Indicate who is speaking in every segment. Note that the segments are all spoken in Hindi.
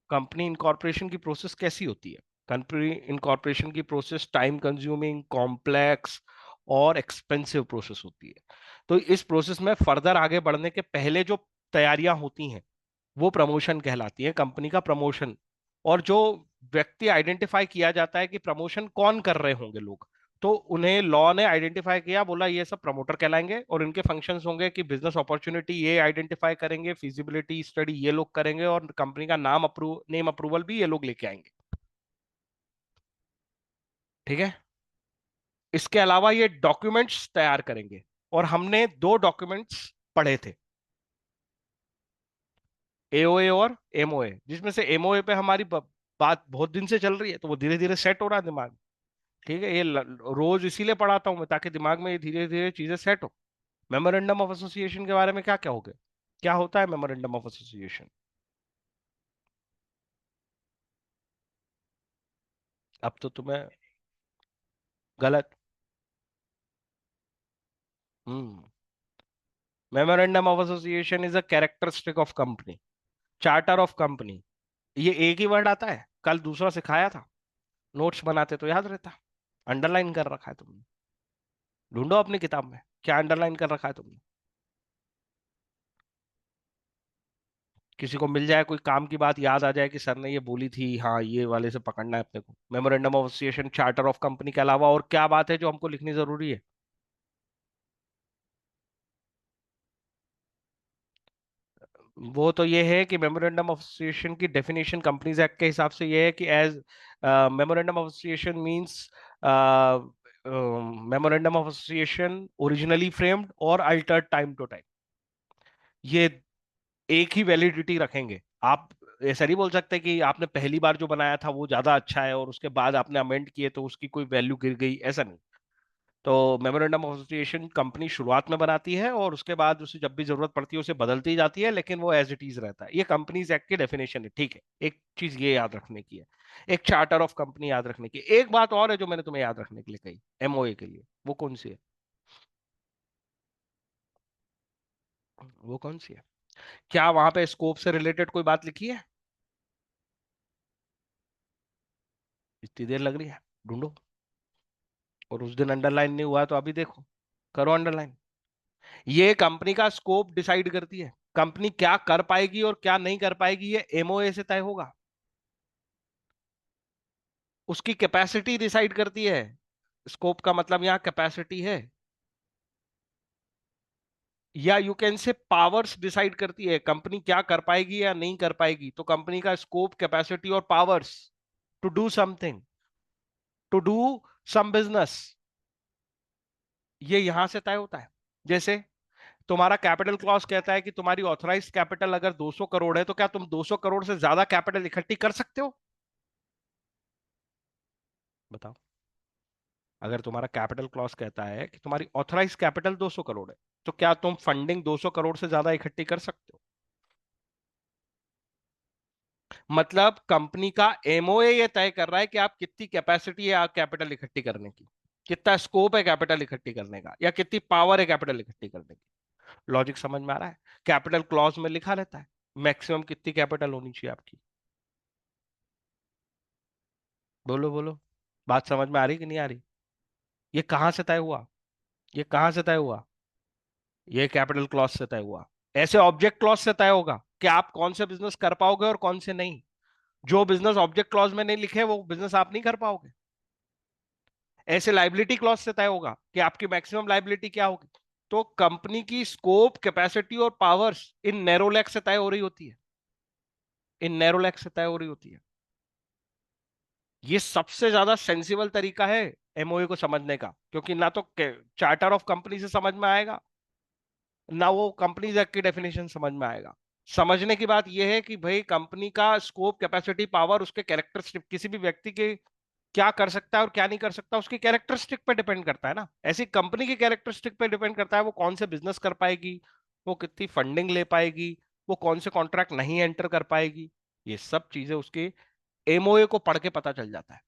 Speaker 1: कंपनी इनकॉर्पोरेशन की प्रोसेस कैसी होती है? कंपनी इनकॉर्पोरेशन की प्रोसेस टाइम कंज्यूमिंग, कॉम्प्लेक्स और एक्सपेंसिव प्रोसेस होती है। तो इस प्रोसेस में फर्दर आगे बढ़ने के पहले जो तैयारियां होती हैं वो प्रमोशन कहलाती है, कंपनी का प्रमोशन। और जो व्यक्ति आइडेंटिफाई किया जाता है कि प्रमोशन कौन कर रहे होंगे लोग, तो उन्हें लॉ ने आइडेंटिफाई किया, बोला ये सब प्रमोटर कहलाएंगे और इनके फंक्शंस होंगे कि बिजनेस अपॉर्चुनिटी ये आइडेंटिफाई करेंगे, फिजिबिलिटी स्टडी ये लोग करेंगे और कंपनी का नेम अप्रूवल भी ये लोग लेके आएंगे। ठीक है। इसके अलावा ये डॉक्यूमेंट्स तैयार करेंगे। और हमने दो डॉक्यूमेंट्स पढ़े थे, एओए और एमओए, जिसमें से एमओए पे हमारी बात बहुत दिन से चल रही है, तो वो धीरे धीरे सेट हो रहा है दिमाग में। ठीक है, रोज इसीलिए पढ़ाता हूं मैं, ताकि दिमाग में ये धीरे धीरे चीजें सेट हो। मेमोरेंडम ऑफ एसोसिएशन के बारे में क्या क्या हो गया? क्या होता है मेमोरेंडम ऑफ एसोसिएशन? अब तो तुम्हें गलत। Hmm. Memorandum of association is a characteristic of company, charter of company. ये एक ही वर्ड आता है, कल दूसरा सिखाया था, नोट्स बनाते तो याद रहता। अंडरलाइन कर रखा है तुमने, ढूंढो अपनी किताब में क्या अंडरलाइन कर रखा है तुमने। किसी को मिल जाए, कोई काम की बात याद आ जाए कि सर ने ये बोली थी, हाँ ये वाले से पकड़ना है अपने को। Memorandum of association, charter of company के अलावा और क्या बात है जो हमको लिखनी जरूरी है? वो तो ये है कि मेमोरेंडम ऑफ एसोसिएशन की डेफिनेशन कंपनीज एक्ट के हिसाब से ये है कि as memorandum of association means memorandum of association originally framed और अल्टर्ड टाइम टू टाइम, ये एक ही वैलिडिटी रखेंगे। आप ऐसा नहीं बोल सकते कि आपने पहली बार जो बनाया था वो ज्यादा अच्छा है और उसके बाद आपने अमेंड किए तो उसकी कोई वैल्यू गिर गई, ऐसा नहीं। तो मेमोरेंडम ऑफ एसोसिएशन कंपनी शुरुआत में बनाती है और उसके बाद उसे जब भी जरूरत पड़ती है उसे बदलती जाती है, लेकिन वो एज इट इज रहता है। ये कंपनीज एक्ट की डेफिनेशन है। ठीक है, एक चीज ये याद रखने की है, एक चार्टर ऑफ कंपनी याद रखने की। एक बात और है जो मैंने तुम्हें याद रखने के लिए कही एमओए के लिए, वो कौन सी है? वो कौन सी है? क्या वहां पे स्कोप से रिलेटेड कोई बात लिखी है? इतनी देर लग रही है, ढूंढो। और उस दिन अंडरलाइन नहीं हुआ तो अभी देखो, करो अंडरलाइन। ये कंपनी का स्कोप डिसाइड करती है, कंपनी क्या कर पाएगी और क्या नहीं कर पाएगी ये एमओए से तय होगा। उसकी कैपेसिटी डिसाइड करती है, स्कोप का मतलब यहां कैपेसिटी है, या you can say powers decide करती है कंपनी क्या कर पाएगी या नहीं कर पाएगी। तो कंपनी का स्कोप, कैपेसिटी और powers to do something, to do some business, ये यहां से तय होता है। जैसे तुम्हारा कैपिटल क्लॉज कहता है कि तुम्हारी ऑथराइज्ड कैपिटल अगर 200 करोड़ है तो क्या तुम 200 करोड़ से ज्यादा कैपिटल इकट्ठी कर सकते हो? बताओ। अगर तुम्हारा कैपिटल क्लॉज कहता है कि तुम्हारी ऑथराइज कैपिटल 200 करोड़ है, तो क्या तुम फंडिंग 200 करोड़ से ज्यादा इकट्ठी कर सकते हो? मतलब कंपनी का एमओए ये तय कर रहा है कि आप कितनी कैपेसिटी है आप कैपिटल इकट्ठी करने की, कितना स्कोप है कैपिटल इकट्ठी करने का, या कितनी पावर है कैपिटल इकट्ठी करने की। लॉजिक समझ में आ रहा है? कैपिटल क्लॉज में लिखा रहता है मैक्सिमम कितनी कैपिटल होनी चाहिए आपकी। बोलो बोलो, बात समझ में आ रही कि नहीं आ रही? ये कहां से तय हुआ? ये कहां से तय हुआ? ये कैपिटल क्लॉज से तय हुआ। ऐसे ऑब्जेक्ट क्लॉज से तय होगा कि आप कौन से बिजनेस कर पाओगे और कौन से नहीं। जो बिजनेस ऑब्जेक्ट क्लॉज में नहीं लिखे वो बिजनेस आप नहीं कर पाओगे। ऐसे लाइबिलिटी क्लॉज से तय होगा कि आपकी मैक्सिमम लाइबिलिटी क्या होगी। तो कंपनी की स्कोप, कैपेसिटी और पावर्स इन नैरोलैक से तय हो रही होती है, इन नैरोलैक से तय हो रही होती है। ये सबसे ज्यादा सेंसिबल तरीका है एमओए को समझने का, क्योंकि ना तो चार्टर ऑफ कंपनी से समझ में आएगा, ना वो कंपनीज एक्ट की डेफिनेशन समझ में आएगा। समझने की बात यह है कि भाई कंपनी का स्कोप, कैपेसिटी, पावर उसके कैरेक्टरिस्टिक, किसी भी व्यक्ति के क्या कर सकता है और क्या नहीं कर सकता उसकी कैरेक्टरिस्टिक पे डिपेंड करता है ना। ऐसी कंपनी की कैरेक्टरिस्टिक पे डिपेंड करता है वो कौन से बिजनेस कर पाएगी, वो कितनी फंडिंग ले पाएगी, वो कौन से कॉन्ट्रैक्ट नहीं एंटर कर पाएगी। ये सब चीजें उसके एमओए को पढ़ के पता चल जाता है।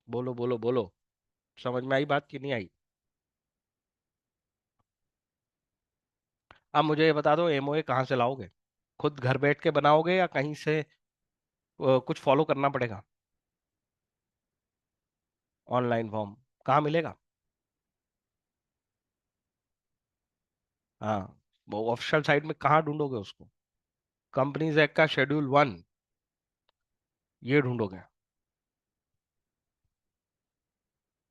Speaker 1: बोलो बोलो बोलो, समझ में आई बात कि नहीं आई? अब मुझे ये बता दो, एमओए कहाँ से लाओगे? खुद घर बैठ के बनाओगे या कहीं से कुछ फॉलो करना पड़ेगा? ऑनलाइन फॉर्म कहाँ मिलेगा? हाँ, वो ऑफिशियल साइट में कहाँ ढूंढोगे उसको? कंपनीज एक्ट का शेड्यूल 1, ये ढूंढोगे।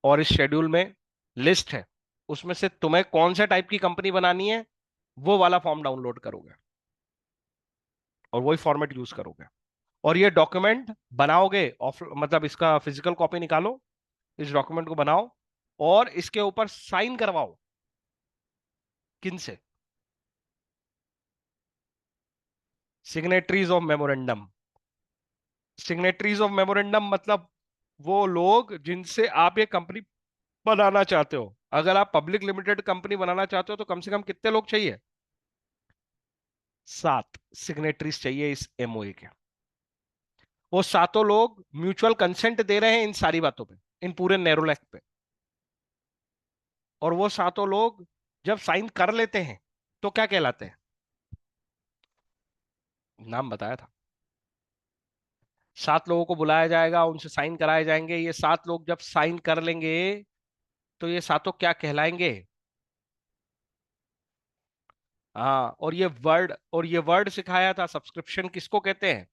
Speaker 1: और इस शेड्यूल में लिस्ट है, उसमें से तुम्हें कौन से टाइप की कंपनी बनानी है, वो वाला फॉर्म डाउनलोड करोगे और वही फॉर्मेट यूज करोगे। और ये डॉक्यूमेंट बनाओगे ऑफ, मतलब इसका फिजिकल कॉपी निकालो, इस डॉक्यूमेंट को बनाओ और इसके ऊपर साइन करवाओ। किन से? Signatories of memorandum. Signatories of memorandum मतलब वो लोग जिनसे आप ये कंपनी बनाना चाहते हो। अगर आप पब्लिक लिमिटेड कंपनी बनाना चाहते हो तो कम से कम कितने लोग चाहिए? 7 सिग्नेटरीज चाहिए इस एमओए के। वो सातों लोग म्यूचुअल कंसेंट दे रहे हैं इन सारी बातों पे, इन पूरे नेरोलैक पे। और वो सातों लोग जब साइन कर लेते हैं तो क्या कहलाते हैं? नाम बताया था। 7 लोगों को बुलाया जाएगा, उनसे साइन कराए जाएंगे। ये 7 लोग जब साइन कर लेंगे तो ये सातों क्या कहलाएंगे? हाँ, और ये वर्ड सिखाया था, सब्सक्रिप्शन किसको कहते हैं?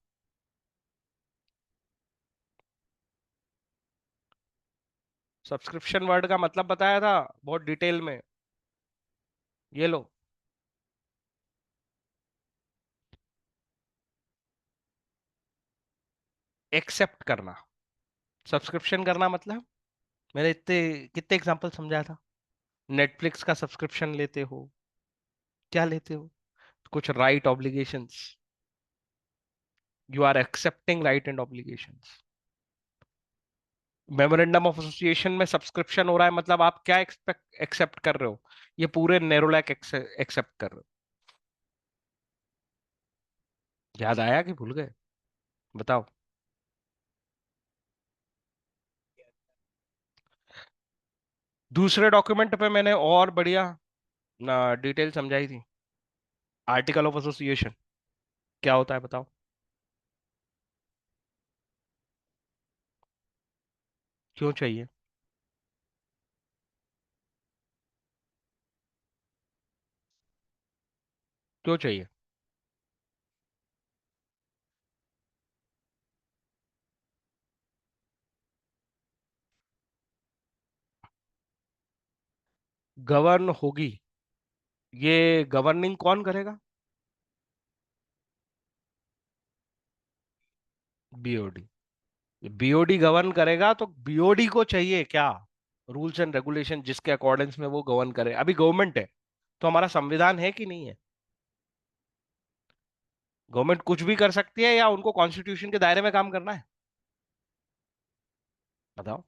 Speaker 1: सब्सक्रिप्शन वर्ड का मतलब बताया था बहुत डिटेल में। ये लो। एक्सेप्ट करना। सब्सक्रिप्शन करना मतलब, मैंने इतने कितने एग्जांपल समझाया था। नेटफ्लिक्स का सब्सक्रिप्शन लेते हो, क्या लेते हो? कुछ right obligations, you are accepting right and obligations. Memorandum of association में सब्सक्रिप्शन हो रहा है मतलब आप क्या एक्सपेक्ट एक्सेप्ट कर रहे हो? ये पूरे नेरोलैक एक्सेप्ट कर रहे हो। याद आया कि भूल गए? बताओ। दूसरे डॉक्यूमेंट पे मैंने और बढ़िया ना डिटेल समझाई थी। आर्टिकल ऑफ एसोसिएशन क्या होता है बताओ? क्यों चाहिए? क्यों चाहिए? गवर्न होगी। ये गवर्निंग कौन करेगा? बीओडी। बीओडी गवर्न करेगा तो बीओडी को चाहिए क्या? रूल्स एंड रेगुलेशन जिसके अकॉर्डेंस में वो गवर्न करे। अभी गवर्नमेंट है तो हमारा संविधान है कि नहीं है? गवर्नमेंट कुछ भी कर सकती है या उनको कॉन्स्टिट्यूशन के दायरे में काम करना है? बताओ।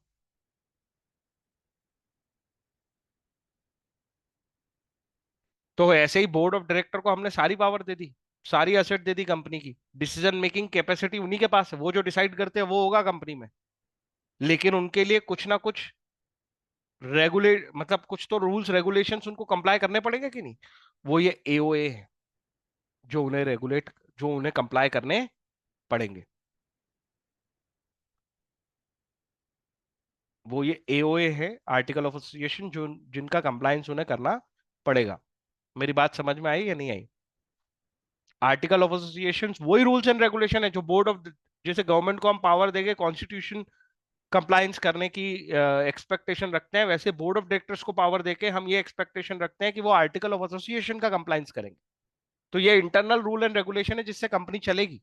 Speaker 1: तो ऐसे ही बोर्ड ऑफ डायरेक्टर को हमने सारी पावर दे दी, सारी असेट दे दी कंपनी की। डिसीजन मेकिंग कैपेसिटी उन्हीं के पास है, वो जो डिसाइड करते हैं वो होगा कंपनी में। लेकिन उनके लिए कुछ ना कुछ रेगुलेट, मतलब कुछ तो रूल्स रेगुलेशंस उनको कंप्लाई करने पड़ेंगे कि नहीं? वो ये एओए है जो उन्हें रेगुलेट, जो उन्हें कंप्लाई करने पड़ेंगे। वो ये एओए है, आर्टिकल ऑफ एसोसिएशन, जो जिनका कंप्लायंस उन्हें करना पड़ेगा। मेरी बात समझ में आई या नहीं आई? आर्टिकल ऑफ एसोसिएशन वही रूल्स एंड रेगुलेशन है जो बोर्ड ऑफ, जैसे गवर्नमेंट को हम पावर देंगे कॉन्स्टिट्यूशन कंप्लायंस करने की एक्सपेक्टेशन रखते हैं, वैसे बोर्ड ऑफ डायरेक्टर्स को पावर देके हम ये एक्सपेक्टेशन रखते हैं कि वो आर्टिकल ऑफ एसोसिएशन का कंप्लायंस करेंगे। तो ये इंटरनल रूल एंड रेगुलेशन है जिससे कंपनी चलेगी।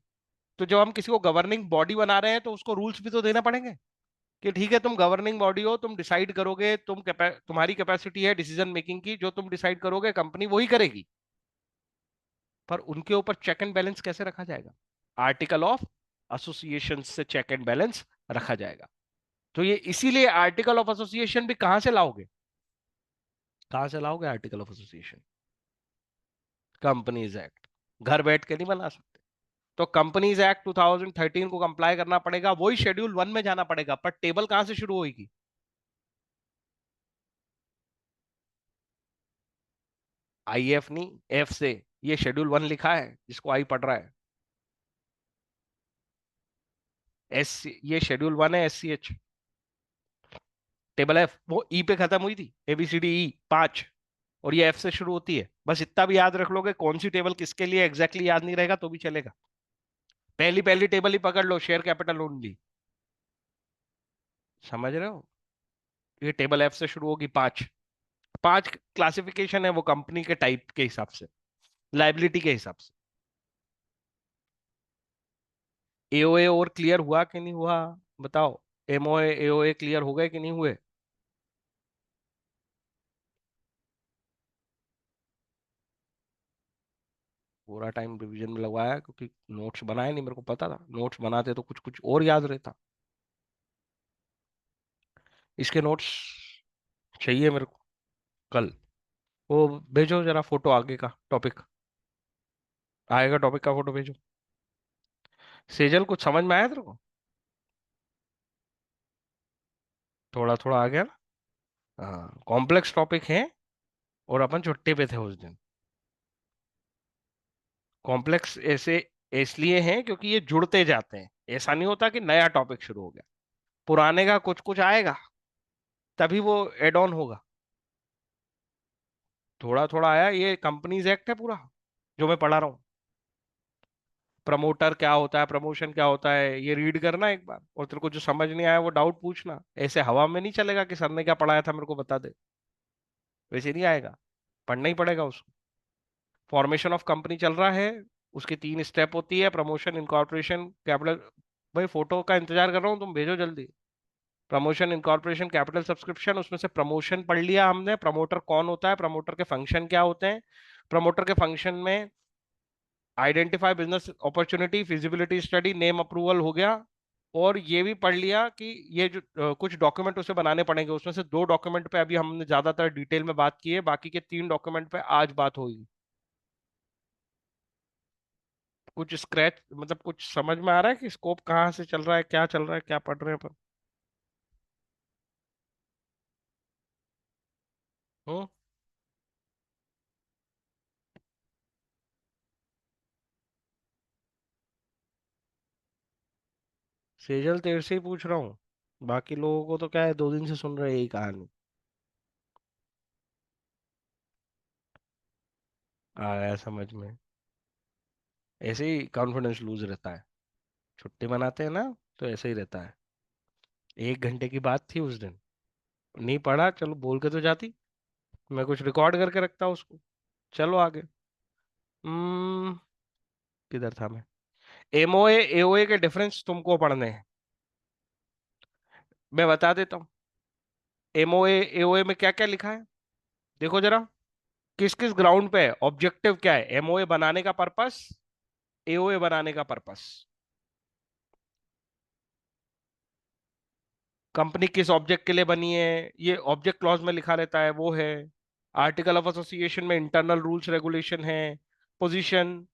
Speaker 1: तो जब हम किसी को गवर्निंग बॉडी बना रहे हैं तो उसको रूल्स भी तो देना पड़ेंगे कि ठीक है तुम गवर्निंग बॉडी हो, तुम डिसाइड करोगे, तुम्हारी कैपेसिटी है डिसीजन मेकिंग की, जो तुम डिसाइड करोगे कंपनी वही करेगी। पर उनके ऊपर चेक एंड बैलेंस कैसे रखा जाएगा? आर्टिकल ऑफ एसोसिएशन से चेक एंड बैलेंस रखा जाएगा। तो ये इसीलिए आर्टिकल ऑफ एसोसिएशन भी कहां से लाओगे? कहां से लाओगे article of association? Companies act. घर बैठ के नहीं बना सकते। तो कंपनीज एक्ट 2013 को कंप्लाई करना पड़ेगा, वही शेड्यूल 1 में जाना पड़ेगा। पर टेबल कहां से शुरू होगी? आई एफ नहीं, एफ से। ये शेड्यूल 1 लिखा है जिसको आई पढ़ रहा है। एस, ये शेड्यूल 1 है, SCH। टेबल एफ वो ई पे खत्म हुई थी, ABCDE 5, और ये एफ से शुरू होती है। बस इतना भी याद रख लोगे, कौन सी टेबल किसके लिए एग्जैक्टली याद नहीं रहेगा तो भी चलेगा। पहली पहली टेबल ही पकड़ लो, शेयर कैपिटल ओनली। समझ रहे हो? ये टेबल एफ से शुरू होगी, 5। 5 क्लासिफिकेशन है वो कंपनी के टाइप के हिसाब से, लाइबिलिटी के हिसाब से। एओए और क्लियर हुआ कि नहीं हुआ? बताओ। एमओए एओए क्लियर हो गए कि नहीं हुए? पूरा टाइम रिवीजन में लगवाया, क्योंकि नोट्स बनाए नहीं, मेरे को पता था नोट्स बनाते तो कुछ कुछ और याद रहता। इसके नोट्स चाहिए मेरे को कल। वो भेजो जरा फोटो, आगे का टॉपिक आएगा, टॉपिक का फोटो भेजो। सेजल, कुछ समझ में आया तेरे को? थोड़ा थोड़ा आ गया ना? हाँ, कॉम्प्लेक्स टॉपिक है, और अपन छुट्टी पे थे उस दिन। कॉम्प्लेक्स ऐसे इसलिए हैं क्योंकि ये जुड़ते जाते हैं। ऐसा नहीं होता कि नया टॉपिक शुरू हो गया, पुराने का कुछ कुछ आएगा, तभी वो एड ऑन होगा। थोड़ा थोड़ा आया, ये कंपनीज एक्ट है पूरा जो मैं पढ़ा रहा हूँ। प्रमोटर क्या होता है, प्रमोशन क्या होता है, ये रीड करना एक बार, और तेरे को जो समझ नहीं आया वो डाउट पूछना। ऐसे हवा में नहीं चलेगा कि सर ने क्या पढ़ाया था मेरे को बता दे, वैसे नहीं आएगा, पढ़ना ही पड़ेगा उसको। फॉर्मेशन ऑफ कंपनी चल रहा है, उसकी 3 स्टेप होती है: प्रमोशन, इनकॉर्पोरेशन, कैपिटल। भाई फोटो का इंतजार कर रहा हूँ, तुम भेजो जल्दी। Promotion, incorporation, capital subscription. उसमें से प्रमोशन पढ़ लिया हमने, प्रमोटर कौन होता है, प्रमोटर के फंक्शन क्या होते हैं। प्रमोटर के फंक्शन में identify business opportunity, feasibility study, name approval हो गया। और ये भी पढ़ लिया कि ये जो कुछ डॉक्यूमेंट उसे बनाने पड़ेंगे, उसमें से 2 डॉक्यूमेंट पे अभी हमने ज्यादातर डिटेल में बात की है, बाकी के 3 डॉक्यूमेंट पे आज बात होगी। कुछ स्क्रैच मतलब कुछ समझ में आ रहा है कि स्कोप कहाँ से चल रहा है, क्या चल रहा है, क्या पढ़ रहे हैं अपन? हम्म। सेजल, तेरे से ही पूछ रहा हूँ, बाकी लोगों को तो क्या है, 2 दिन से सुन रहे हैं यही कहानी। आया समझ में? ऐसे ही कॉन्फिडेंस लूज रहता है, छुट्टी मनाते हैं ना, तो ऐसे ही रहता है। 1 घंटे की बात थी उस दिन, नहीं पढ़ा, चलो बोल के तो जाती, मैं कुछ रिकॉर्ड करके रखता उसको। चलो आगे। हम्म। किधर था मैं? एमओए एओए के डिफरेंस तुमको पढ़ने हैं, मैं बता देता हूँ। एमओए एओए में क्या क्या लिखा है, देखो जरा। किस किस ग्राउंड पे है, ऑब्जेक्टिव क्या है, एमओए बनाने का पर्पस, एओए बनाने का पर्पस। कंपनी किस ऑब्जेक्ट के लिए बनी है, ये ऑब्जेक्ट क्लॉज में लिखा रहता है, वो है। आर्टिकल ऑफ एसोसिएशन में इंटरनल रूल्स रेगुलेशन है। पोजीशन,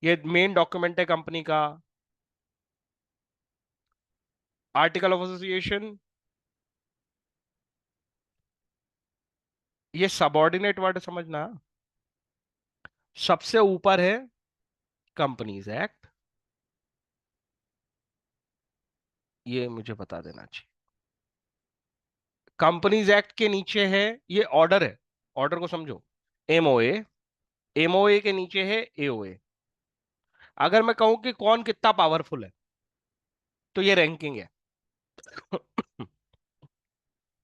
Speaker 1: ये मेन डॉक्यूमेंट है कंपनी का। आर्टिकल ऑफ एसोसिएशन, ये सबऑर्डिनेट वर्ड समझना। सबसे ऊपर है कंपनीज एक्ट, ये मुझे बता देना चाहिए। कंपनीज एक्ट के नीचे है, ये ऑर्डर है, ऑर्डर को समझो। एमओए, एमओए के नीचे है एओए। अगर मैं कहूं कि कौन कितना पावरफुल है, तो ये रैंकिंग है।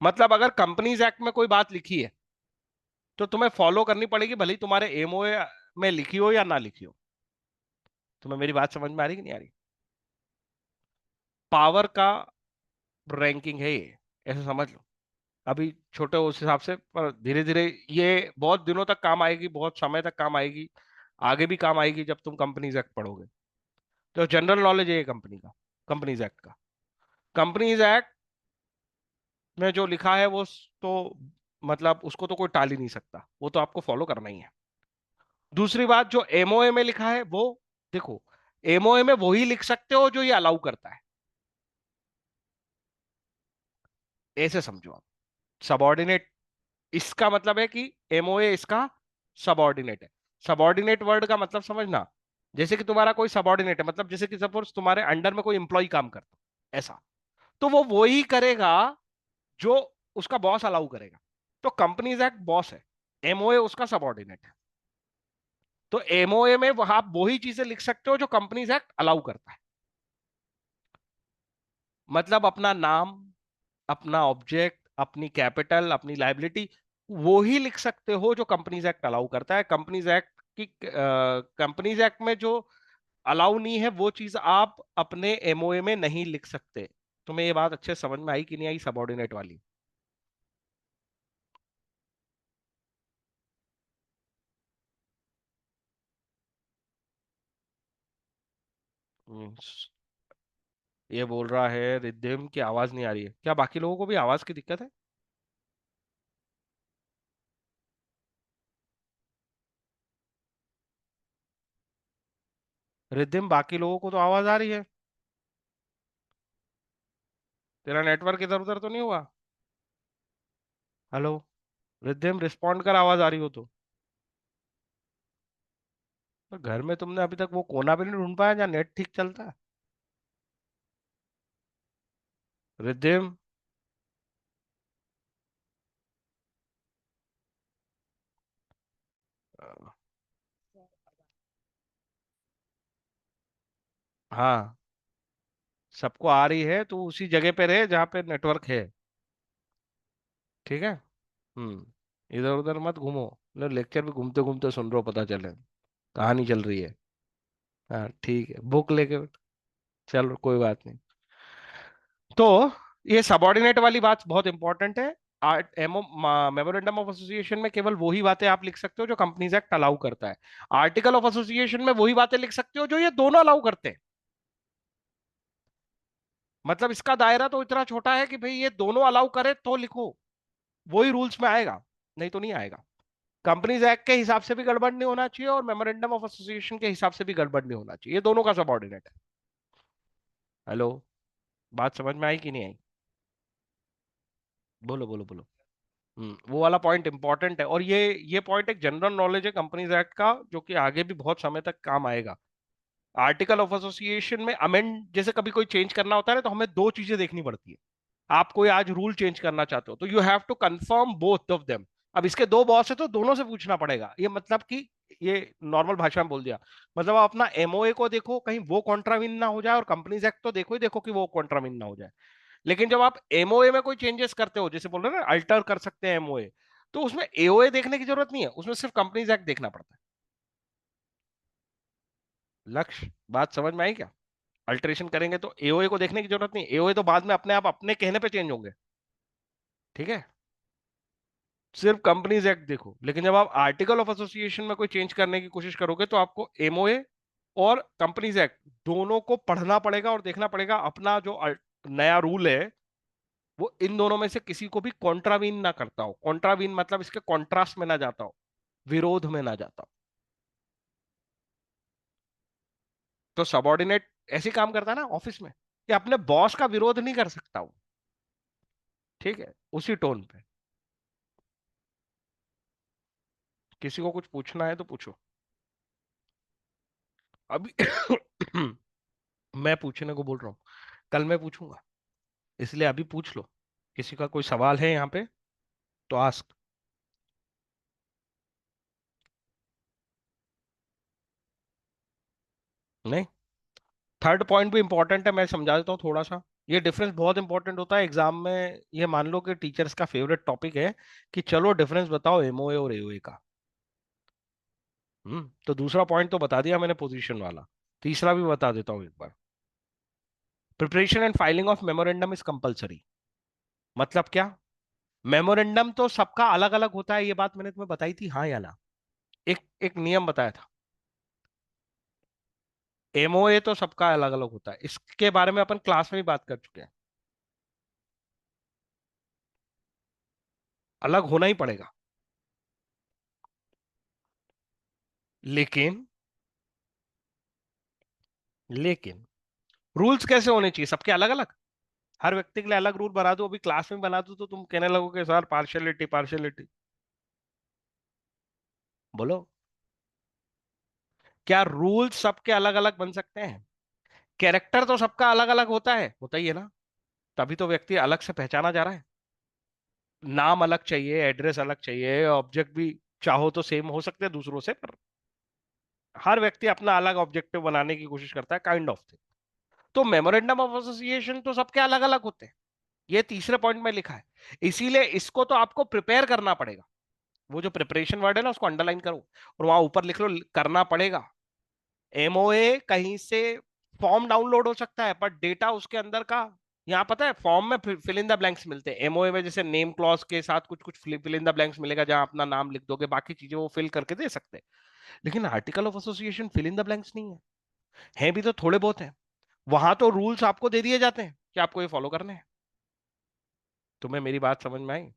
Speaker 1: मतलब अगर कंपनीज एक्ट में कोई बात लिखी है, तो तुम्हें फॉलो करनी पड़ेगी, भले ही तुम्हारे एमओए में लिखी हो या ना लिखी हो। तुम्हें मेरी बात समझ में आ रही कि नहीं आ रही? पावर का रैंकिंग है ये, ऐसे समझ लो। अभी छोटे उस हिसाब से, पर धीरे धीरे ये बहुत दिनों तक काम आएगी, बहुत समय तक काम आएगी, आगे भी काम आएगी जब तुम कंपनीज एक्ट पढ़ोगे। तो जनरल नॉलेज है ये कंपनी का, कंपनीज एक्ट का। कंपनीज एक्ट में जो लिखा है वो तो मतलब उसको तो कोई टाल ही नहीं सकता, वो तो आपको फॉलो करना ही है। दूसरी बात, जो एमओए में लिखा है वो, देखो, एमओए में वही लिख सकते हो जो ये अलाउ करता है, ऐसे समझो आप। सबऑर्डिनेट, इसका मतलब है कि एमओए इसका सबॉर्डिनेट है। सबॉर्डिनेट वर्ड का मतलब समझना, जैसे कि तुम्हारा कोई सबॉर्डिनेट है, मतलब जैसे कि सपोज तुम्हारे अंडर में कोई इंप्लॉय काम करता है, ऐसा, तो वो वही करेगा जो उसका बॉस अलाउ करेगा। तो कंपनीज एक्ट बॉस है, एमओए उसका सबॉर्डिनेट है। तो एमओए में आप वही चीजें लिख सकते हो जो कंपनीज एक्ट अलाउ करता है। मतलब अपना नाम, अपना ऑब्जेक्ट, अपनी कैपिटल, अपनी लाइबिलिटी, वो ही लिख सकते हो जो कंपनीज एक्ट अलाउ करता है। कंपनीज एक्ट की कंपनीज एक्ट में जो अलाउ नहीं है वो चीज आप अपने एमओए में नहीं लिख सकते। तुम्हें ये बात अच्छे से समझ में आई कि नहीं आई, सबॉर्डिनेट वाली? हम्म, ये बोल रहा है रिद्धिम की आवाज नहीं आ रही है क्या? बाकी लोगों को भी आवाज की दिक्कत है? रिद्धिम, बाकी लोगों को तो आवाज आ रही है। तेरा नेटवर्क इधर उधर तो नहीं हुआ? हेलो रिद्धिम, रिस्पॉन्ड कर, आवाज आ रही हो तो। तो घर में तुमने अभी तक वो कोना भी नहीं ढूंढ पाया जहाँ नेट ठीक चलता है? रिद्धिम। अ, हाँ, सबको आ रही है तो उसी जगह पे रहे जहाँ पे नेटवर्क है। ठीक है। इधर उधर मत घूमो। लेक्चर भी घूमते घूमते सुन रहे हो, पता चले कहानी चल रही है। हाँ ठीक है, बुक लेके चलो, कोई बात नहीं। तो ये सबॉर्डिनेट वाली बात बहुत इंपॉर्टेंट है। Art MO memorandum of association में केवल वही बातें आप लिख सकते हो जो कंपनीज एक्ट अलाउ करता है। आर्टिकल ऑफ एसोसिएशन में वही बातें लिख सकते हो जो ये दोनों अलाउ करते हैं। मतलब इसका दायरा तो इतना छोटा है कि भाई ये दोनों अलाउ करे तो लिखो, वही रूल्स में आएगा, नहीं तो नहीं आएगा। कंपनीज एक्ट के हिसाब से भी गड़बड़ नहीं होना चाहिए और मेमोरेंडम ऑफ एसोसिएशन के हिसाब से भी गड़बड़ नहीं होना चाहिए, ये दोनों का सबॉर्डिनेट है। हेलो, बात समझ में आई कि नहीं आई? बोलो बोलो बोलो। वो वाला पॉइंट इंपॉर्टेंट है, और ये पॉइंट एक जनरल नॉलेज है कंपनीज एक्ट का, जो कि आगे भी बहुत समय तक काम आएगा। आर्टिकल ऑफ एसोसिएशन में अमेंड, जैसे कभी कोई चेंज करना होता है ना, तो हमें दो चीजें देखनी पड़ती है। आप कोई आज रूल चेंज करना चाहते हो तो you have to confirm both of them. अब इसके दो बॉस है तो दोनों से पूछना पड़ेगा, ये मतलब कि ये नॉर्मल भाषा में बोल दिया। मतलब आप अपना एमओए को देखो कहीं वो कॉन्ट्राविन ना हो जाए, और कंपनीज एक्ट तो देखो ही देखो कि वो कॉन्ट्राविन ना हो जाए। लेकिन जब आप एमओए में कोई चेंजेस करते हो, जैसे बोल रहे हो ना अल्टर कर सकते हैं एमओए, तो उसमें एओए देखने की जरूरत नहीं है, उसमें सिर्फ कंपनीज एक्ट देखना पड़ता है। लक्ष्य, बात समझ में आई क्या? अल्टरेशन करेंगे तो एओए को देखने की जरूरत नहीं, एओए तो बाद में अपने आप अपने कहने पे चेंज होंगे। ठीक है, सिर्फ कंपनीज एक्ट देखो। लेकिन जब आप आर्टिकल ऑफ एसोसिएशन में कोई चेंज करने की कोशिश करोगे तो आपको एमओए और कंपनीज एक्ट दोनों को पढ़ना पड़ेगा और देखना पड़ेगा अपना जो नया रूल है वो इन दोनों में से किसी को भी कॉन्ट्रावीन ना करता हो। कॉन्ट्रावीन मतलब इसके कॉन्ट्रास्ट में ना जाता हो, विरोध में ना जाता हो। तो सबॉर्डिनेट ऐसे काम करता है ना ऑफिस में, कि अपने बॉस का विरोध नहीं कर सकता वो। ठीक है, उसी टोन पे। किसी को कुछ पूछना है तो पूछो अभी। मैं पूछने को बोल रहा हूँ, कल मैं पूछूंगा, इसलिए अभी पूछ लो। किसी का कोई सवाल है यहाँ पे तो आस्क। नहीं, थर्ड पॉइंट भी इंपॉर्टेंट है, मैं समझा देता हूँ थोड़ा सा। ये डिफरेंस बहुत इंपॉर्टेंट होता है एग्जाम में। ये मान लो कि टीचर्स का फेवरेट टॉपिक है कि चलो डिफरेंस बताओ एमओए और एओए का। तो दूसरा पॉइंट तो बता दिया मैंने, पोजीशन वाला। तीसरा भी बता देता हूँ एक बार। Preparation and filing of memorandum is compulsory. मतलब क्या? मेमोरेंडम तो सबका अलग अलग होता है, ये बात मैंने तुम्हें बताई थी, हाँ या ना? एक एक नियम बताया था। एमओए तो सबका अलग अलग होता है, इसके बारे में अपन क्लास में भी बात कर चुके हैं। अलग होना ही पड़ेगा। लेकिन लेकिन रूल्स कैसे होने चाहिए सबके अलग अलग? हर व्यक्ति के लिए अलग रूल बना दो, अभी क्लास में बना दो तो तुम कहने लगोगे सर पार्शियलिटी पार्शियलिटी। बोलो। क्या रूल सबके अलग अलग बन सकते हैं? कैरेक्टर तो सबका अलग अलग होता ही है ना। तभी तो व्यक्ति अलग से पहचाना जा रहा है। नाम अलग चाहिए, एड्रेस अलग चाहिए, ऑब्जेक्ट भी चाहो तो सेम हो सकते हैं दूसरों से, पर हर व्यक्ति अपना अलग ऑब्जेक्टिव बनाने की कोशिश करता है, काइंड ऑफ थिंग। तो मेमोरेंडम ऑफ एसोसिएशन तो सबके अलग अलग होते हैं। ये तीसरे पॉइंट में लिखा है। इसीलिए इसको तो आपको प्रिपेयर करना पड़ेगा। वो जो प्रिपरेशन वर्ड है ना, उसको अंडरलाइन करो और वहां ऊपर लिख लो, करना पड़ेगा। एमओए कहीं से फॉर्म डाउनलोड हो सकता है, पर डेटा उसके अंदर का, यहाँ पता है फॉर्म में फिल इन द ब्लैंक्स मिलते हैं। एमओए में जैसे नेम क्लॉज के साथ कुछ कुछ फिल इन द ब्लैंक्स मिलेगा, जहां अपना नाम लिख दोगे, बाकी चीजें वो फिल करके दे सकते हैं। लेकिन article of association fill in the blanks नहीं है। हैं भी तो थोड़े बहुत हैं। वहां तो रूल्स आपको दे दिए जाते हैं कि आपको ये फॉलो करने हैं। तुम्हें मेरी बात समझ में आई?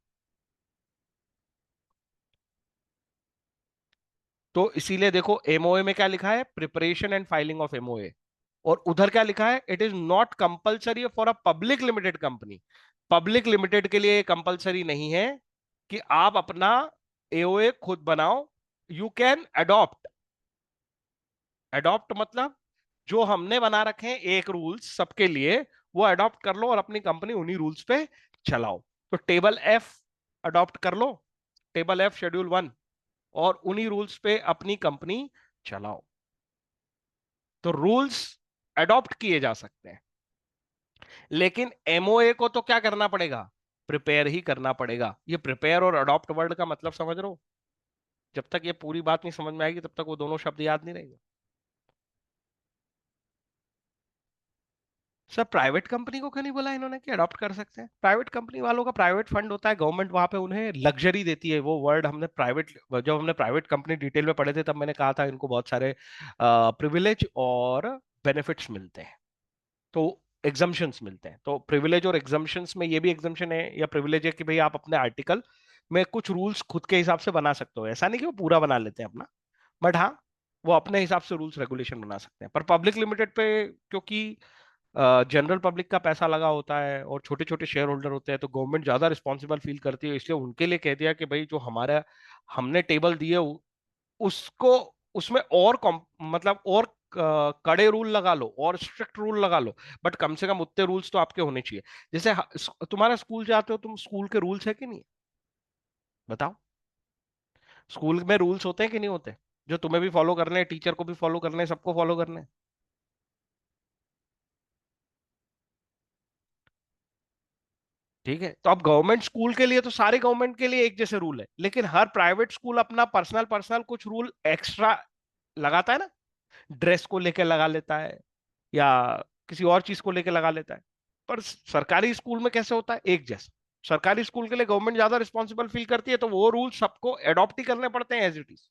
Speaker 1: तो इसीलिए देखो, एमओए में क्या लिखा है, preparation and filing of MOA. और उधर क्या लिखा है, it is not compulsory for a public limited company. Public limited के लिए कंपल्सरी नहीं है कि आप अपना एओए खुद बनाओ। You can adopt. अडॉप्ट मतलब जो हमने बना रखे हैं एक रूल्स सबके लिए, वो अडॉप्ट कर लो और अपनी कंपनी उन्हीं रूल्स पे चलाओ। तो टेबल एफ अडॉप्ट कर लो, टेबल एफ शेड्यूल वन, और उन्हीं रूल्स पे अपनी कंपनी चलाओ। तो रूल्स अडॉप्ट किए जा सकते हैं, लेकिन एमओए को तो क्या करना पड़ेगा, प्रिपेयर ही करना पड़ेगा। ये प्रिपेयर और अडॉप्ट वर्ड का मतलब समझ रहे हो? जब तक ये पूरी बात नहीं समझ में आएगी तब तक वो दोनों शब्द याद नहीं रहेंगे। सर, प्राइवेट कंपनी को क्यों नहीं बोला इन्होंने कि अडॉप्ट कर सकते हैं? प्राइवेट कंपनी वालों का प्राइवेट फंड होता है, गवर्नमेंट वहां पे उन्हें लग्जरी देती है। वो वर्ड हमने प्राइवेट, जब हमने प्राइवेट कंपनी डिटेल में पढ़े थे तब मैंने कहा था इनको बहुत सारे प्रिविलेज और बेनिफिट्स मिलते हैं। तो एग्जम्पशंस मिलते हैं। तो प्रिविलेज और एग्जम्पशंस में ये भी एग्जम्पशन है या प्रिविलेज है कि भाई आप अपने आर्टिकल में कुछ रूल्स खुद के हिसाब से बना सकते हो। ऐसा नहीं कि वो पूरा बना लेते हैं अपना, बट हाँ, वो अपने हिसाब से रूल्स रेगुलेशन बना सकते हैं। पर पब्लिक लिमिटेड पे, क्योंकि जनरल पब्लिक का पैसा लगा होता है और छोटे छोटे शेयर होल्डर होते हैं, तो गवर्नमेंट ज्यादा रिस्पॉन्सिबल फील करती है। इसलिए उनके लिए कह दिया कि भाई जो हमारा हमने टेबल दिए उसको, उसमें और मतलब और कड़े रूल लगा लो और स्ट्रिक्ट रूल लगा लो, बट कम से कम उतने रूल्स तो आपके होने चाहिए। जैसे तुम्हारा स्कूल जाते हो तुम, स्कूल के रूल्स है कि नहीं? बताओ। स्कूल में रूल्स होते हैं कि नहीं होते? जो तुम्हें भी फॉलो करने हैं, टीचर को भी फॉलो करने हैं, सबको फॉलो करने हैं। ठीक है, तो अब गवर्नमेंट स्कूल के लिए तो सारे गवर्नमेंट के लिए एक जैसे रूल है, लेकिन हर प्राइवेट स्कूल अपना पर्सनल पर्सनल कुछ रूल एक्स्ट्रा लगाता है ना। ड्रेस को लेकर लगा लेता है, या किसी और चीज को लेकर लगा लेता है। पर सरकारी स्कूल में कैसे होता है, एक जैसा। सरकारी स्कूल के लिए गवर्नमेंट ज्यादा रिस्पॉन्सिबल फील करती है, तो वो रूल सबको एडॉप्ट ही करने पड़ते हैं एज इट इज।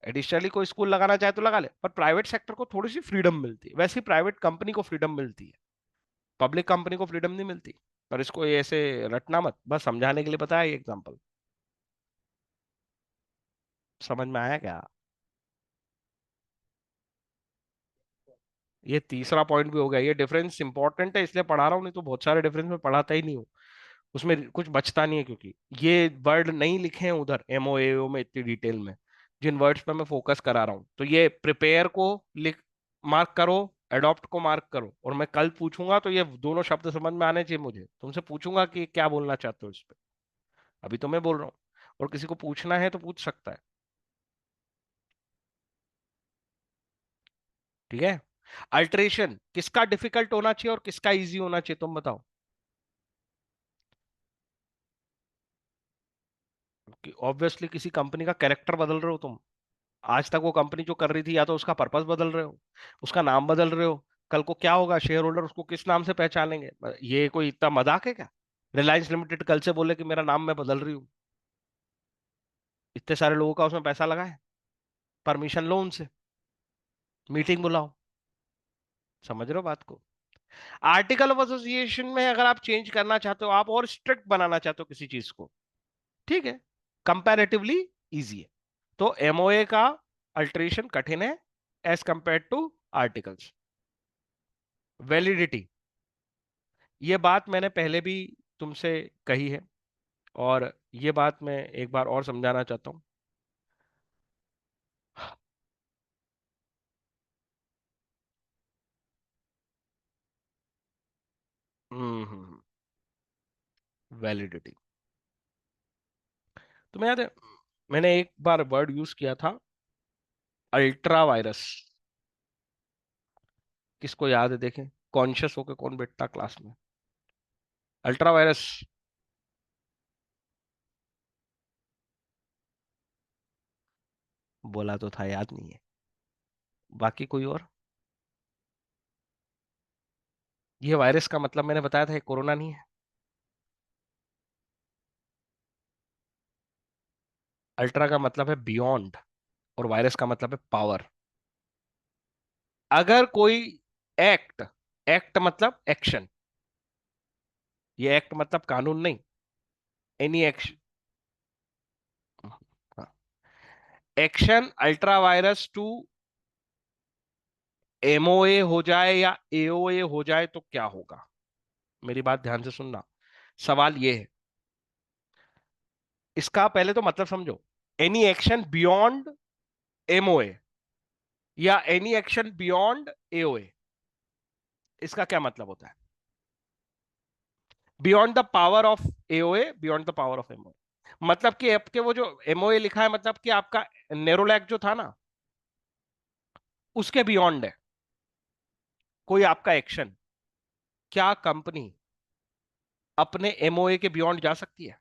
Speaker 1: एडिशनली कोई स्कूल लगाना चाहे तो लगा ले, पर प्राइवेट सेक्टर को थोड़ी सी फ्रीडम मिलती है, वैसे ही प्राइवेट कंपनी को फ्रीडम मिलती है, पब्लिक कंपनी को फ्रीडम नहीं मिलती। पर इसको ये ऐसे रटना मत, बस समझाने के लिए बताया ये एग्जांपल। समझ में आया क्या? ये तीसरा पॉइंट भी हो गया। ये डिफरेंस इंपॉर्टेंट है इसलिए पढ़ा रहा हूँ, नहीं तो बहुत सारे डिफरेंस में पढ़ाता ही नहीं हूँ। उसमें कुछ बचता नहीं है, क्योंकि ये वर्ड नहीं लिखे हैं उधर एमओएओ में इतनी डिटेल में। जिन वर्ड्स पे मैं फोकस करा रहा हूँ, तो ये प्रिपेयर को लिख, मार्क करो, एडॉप्ट को मार्क करो। और मैं कल पूछूंगा तो ये दोनों शब्द समझ में आने चाहिए मुझे। तुमसे पूछूंगा कि क्या बोलना चाहते हो इस पे। अभी तो मैं बोल रहा हूँ, और किसी को पूछना है तो पूछ सकता है। ठीक है। अल्टरेशन किसका डिफिकल्ट होना चाहिए और किसका इजी होना चाहिए, तुम बताओ। कि ऑब्वियसली किसी कंपनी का कैरेक्टर बदल रहे हो तुम। आज तक वो कंपनी जो कर रही थी, या तो उसका पर्पस बदल रहे हो, उसका नाम बदल रहे हो। कल को क्या होगा, शेयर होल्डर उसको किस नाम से पहचानेंगे? ये कोई इतना मजाक है क्या? रिलायंस लिमिटेड कल से बोले कि मेरा नाम मैं बदल रही हूँ, इतने सारे लोगों का उसमें पैसा लगा है, परमिशन लो उनसे, मीटिंग बुलाओ। समझ रहे हो बात को? आर्टिकल ऑफ एसोसिएशन में अगर आप चेंज करना चाहते हो, आप और स्ट्रिक्ट बनाना चाहते हो किसी चीज को, ठीक है, कंपैरेटिवली इजी है। तो एमओए का अल्टरेशन कठिन है as compare to articles. Validity, ये बात मैंने पहले भी तुमसे कही है, और ये बात मैं एक बार और समझाना चाहता हूं। वैलिडिटी। तुम्हें याद है मैंने एक बार वर्ड यूज किया था, अल्ट्रा वायरस। किसको याद है देखें, कॉन्शियस होकर कौन बैठता क्लास में। Ultra vires. बोला तो था, याद नहीं है। बाकी कोई और। ये वायरस का मतलब मैंने बताया था, ये कोरोना नहीं है। अल्ट्रा का मतलब है बियॉन्ड, और वायरस का मतलब है पावर। अगर कोई एक्ट, एक्ट मतलब एक्शन, ये एक्ट मतलब कानून नहीं, any action, action ultra vires to MOA हो जाए या एओए हो जाए तो क्या होगा। मेरी बात ध्यान से सुनना। सवाल ये है, इसका पहले तो मतलब समझो। एनी एक्शन बियॉन्ड एमओए या एनी एक्शन बियॉन्ड एओए, इसका क्या मतलब होता है। Beyond the power of AOA, beyond the power of MOA, मतलब कि आपके वो जो एमओए लिखा है, मतलब कि आपका नेरोलैक जो था ना, उसके बियॉन्ड है कोई आपका एक्शन। क्या कंपनी अपने एमओए के बियॉन्ड जा सकती है।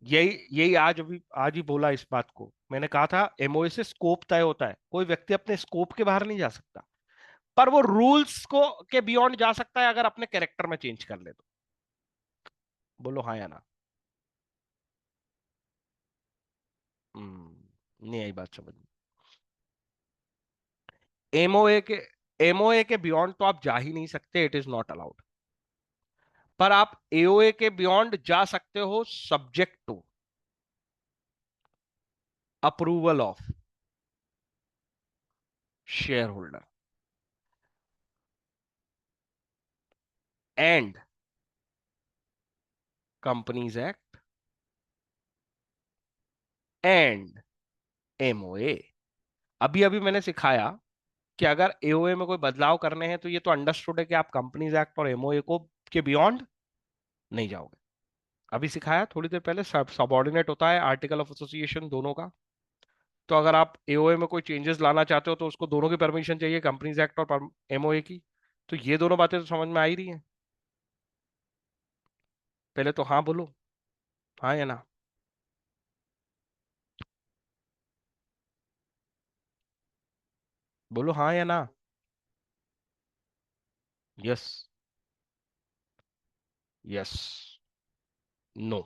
Speaker 1: यही यही आज अभी आज ही बोला इस बात को मैंने, कहा था एमओए से स्कोप तय होता है, कोई व्यक्ति अपने स्कोप के बाहर नहीं जा सकता, पर वो रूल्स को के बियॉन्ड जा सकता है अगर अपने कैरेक्टर में चेंज कर ले तो। बोलो हाँ या ना। नहीं आई बात समझ में। एमओए के एमओए के बियॉन्ड तो आप जा ही नहीं सकते, इट इज नॉट अलाउड। पर आप एओए के बियॉन्ड जा सकते हो, subject to approval of shareholder and companies act and MOA. अभी अभी मैंने सिखाया कि अगर एओए में कोई बदलाव करने हैं तो ये तो अंडरस्टूड है कि आप कंपनीज एक्ट और एमओए को के बियॉन्ड नहीं जाओगे। अभी सिखाया थोड़ी देर पहले, सब सबऑर्डिनेट होता है आर्टिकल ऑफ एसोसिएशन दोनों का। तो अगर आप एओए में कोई चेंजेस लाना चाहते हो तो उसको दोनों की परमिशन चाहिए, कंपनीज एक्ट और एमओए की। तो ये दोनों बातें तो समझ में आ ही रही हैं। पहले तो हाँ बोलो, हाँ या ना। बोलो हाँ या ना। Yes, yes, no.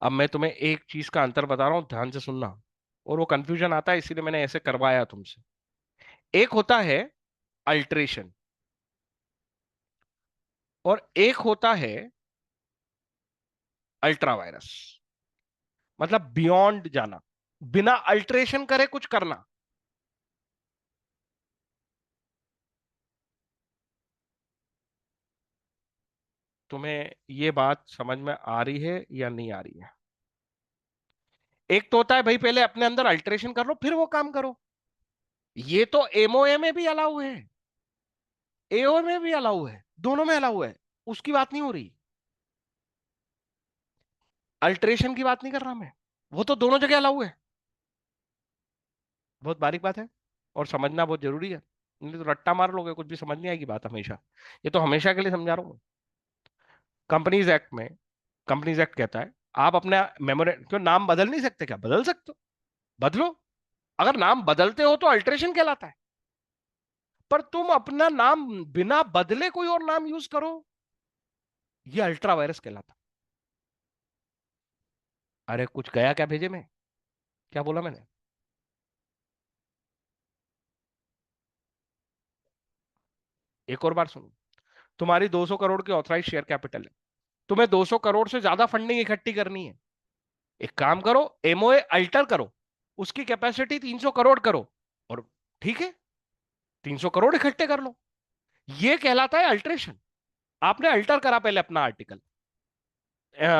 Speaker 1: अब मैं तुम्हें एक चीज का अंतर बता रहा हूं, ध्यान से सुनना। और वो कंफ्यूजन आता है इसीलिए मैंने ऐसे करवाया तुमसे। एक होता है अल्ट्रेशन, और एक होता है अल्ट्रा वायरस। मतलब बियॉन्ड जाना, बिना अल्ट्रेशन करे कुछ करना। तुम्हें ये बात समझ में आ रही है या नहीं आ रही है। एक तो होता है भाई पहले अपने अंदर अल्ट्रेशन कर लो फिर वो काम करो, ये तो एमओए में भी अलाउ है, एओ में भी अलाउ है, दोनों में अलाउ है। उसकी बात नहीं हो रही, अल्ट्रेशन की बात नहीं कर रहा मैं। वो तो दोनों जगह अलाउ है। बहुत बारीक बात है और समझना बहुत जरूरी है, नहीं तो रट्टा मार लोगे, कुछ भी समझ नहीं आएगी बात हमेशा। ये तो हमेशा के लिए समझा रहा हूँ। कंपनीज एक्ट में, कंपनीज एक्ट कहता है आप अपना मेमोरेंड, क्यों नाम बदल नहीं सकते, क्या बदल सकते हो, बदलो। अगर नाम बदलते हो तो अल्ट्रेशन कहलाता है, पर तुम अपना नाम बिना बदले कोई और नाम यूज करो, ये अल्ट्रा वायरस कहलाता। अरे कुछ गया क्या भेजे में, क्या बोला मैंने। एक और बार सुनो। तुम्हारी 200 करोड़ की ऑथराइज शेयर कैपिटल है, तुम्हें 200 करोड़ से ज्यादा फंडिंग इकट्ठी करनी है। एक काम करो, एमओए अल्टर करो, उसकी कैपेसिटी 300 करोड़ करो, और ठीक है, 300 करोड़ इकट्ठे कर लो। ये कहलाता है अल्ट्रेशन। आपने अल्टर करा पहले अपना आर्टिकल,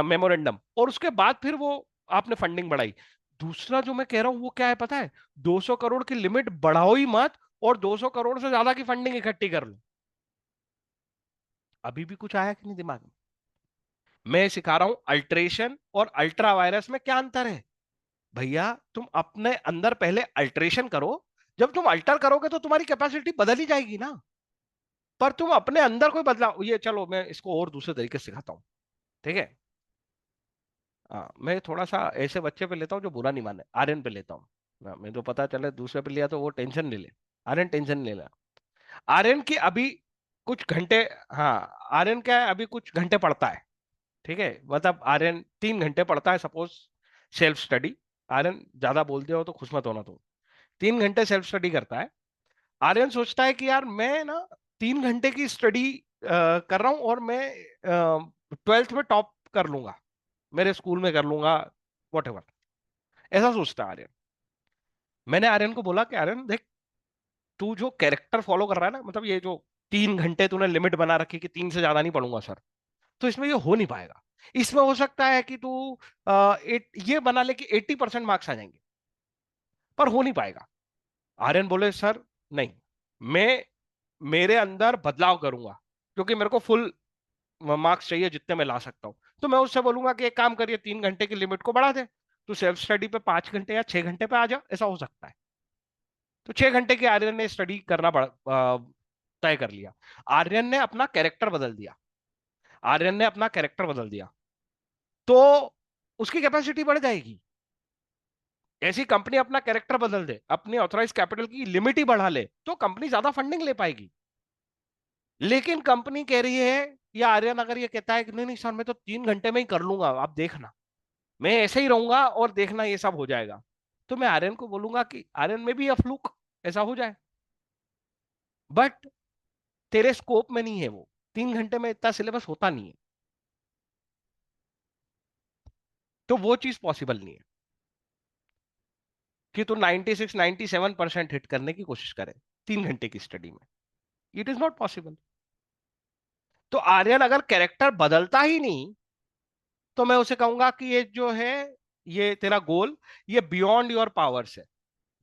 Speaker 1: मेमोरेंडम, और उसके बाद फिर वो आपने फंडिंग बढ़ाई। दूसरा जो मैं कह रहा हूं वो क्या है पता है, 200 करोड़ की लिमिट बढ़ाओ ही मत, और 200 करोड़ से ज्यादा की फंडिंग इकट्ठी कर लो। अभी भी कुछ आया कि नहीं दिमाग में? मैं सिखा रहा हूं अल्ट्रेशन और अल्ट्रा वायरस में क्या अंतर है। भैया तुम अपने अंदर पहले अल्ट्रेशन करो, जब तुम अल्टर करोगे तो तुम्हारी कैपेसिटी बदल ही जाएगी ना। पर तुम अपने अंदर कोई बदलाव, ये चलो मैं इसको और दूसरे तरीके से सिखाता हूँ, ठीक है। हाँ, मैं थोड़ा सा ऐसे बच्चे पे लेता हूँ जो बुरा नहीं माने, आर्यन पे लेता हूँ। हाँ, मैं तो पता चले दूसरे पे लिया तो वो टेंशन ले ले। आर्यन टेंशन ले ले। आर्यन की अभी कुछ घंटे, हाँ, आर्यन क्या है, अभी कुछ घंटे पढ़ता है, ठीक है। मतलब आर्यन 3 घंटे पढ़ता है सपोज, सेल्फ स्टडी। आर्यन ज्यादा बोल दिया हो तो खुश मत होना तुम। 3 घंटे सेल्फ स्टडी करता है। आर्यन सोचता है कि यार मैं ना 3 घंटे की स्टडी कर रहा हूं और मैं 12th में टॉप कर लूंगा, मेरे स्कूल में कर लूंगा, वॉट एवर, ऐसा सोचता है आर्यन। मैंने आर्यन को बोला कि आर्यन देख, तू जो कैरेक्टर फॉलो कर रहा है ना, मतलब ये जो 3 घंटे तूने लिमिट बना रखी कि 3 से ज्यादा नहीं पढ़ूंगा सर, तो इसमें ये हो नहीं पाएगा। इसमें हो सकता है कि तू ये बना ले कि 80% मार्क्स आ जाएंगे, पर हो नहीं पाएगा। आर्यन बोले सर नहीं, मैं मेरे अंदर बदलाव करूंगा, क्योंकि मेरे को फुल मार्क्स चाहिए जितने मैं ला सकता हूं। तो मैं उससे बोलूंगा कि एक काम करिए, 3 घंटे की लिमिट को बढ़ा दे, तो सेल्फ स्टडी पे 5 घंटे या 6 घंटे पे आ जा, ऐसा हो सकता है। तो 6 घंटे के आर्यन ने स्टडी करना तय कर लिया। आर्यन ने अपना कैरेक्टर बदल दिया। आर्यन ने अपना कैरेक्टर बदल दिया, तो उसकी कैपेसिटी बढ़ जाएगी। ऐसी कंपनी अपना कैरेक्टर बदल दे, अपनी ऑथराइज कैपिटल की लिमिट ही बढ़ा ले, तो कंपनी ज्यादा फंडिंग ले पाएगी। लेकिन कंपनी कह रही है, या आर्यन अगर ये कहता है कि नहीं नहीं सर मैं तो 3 घंटे में ही कर लूंगा, आप देखना, मैं ऐसे ही रहूंगा और देखना ये सब हो जाएगा, तो मैं आर्यन को बोलूंगा कि आर्यन में भी अफ्लूक ऐसा हो जाए, बट तेरे स्कोप में नहीं है वो। 3 घंटे में इतना सिलेबस होता नहीं है, तो वो चीज पॉसिबल नहीं है कि तू 96 97% हिट करने की कोशिश करे 3 घंटे की स्टडी में। It is not possible. तो आर्यन अगर कैरेक्टर बदलता ही नहीं, तो मैं उसे कहूंगा कि ये जो है, ये तेरा गोल, ये बियॉन्ड योर पावर्स है,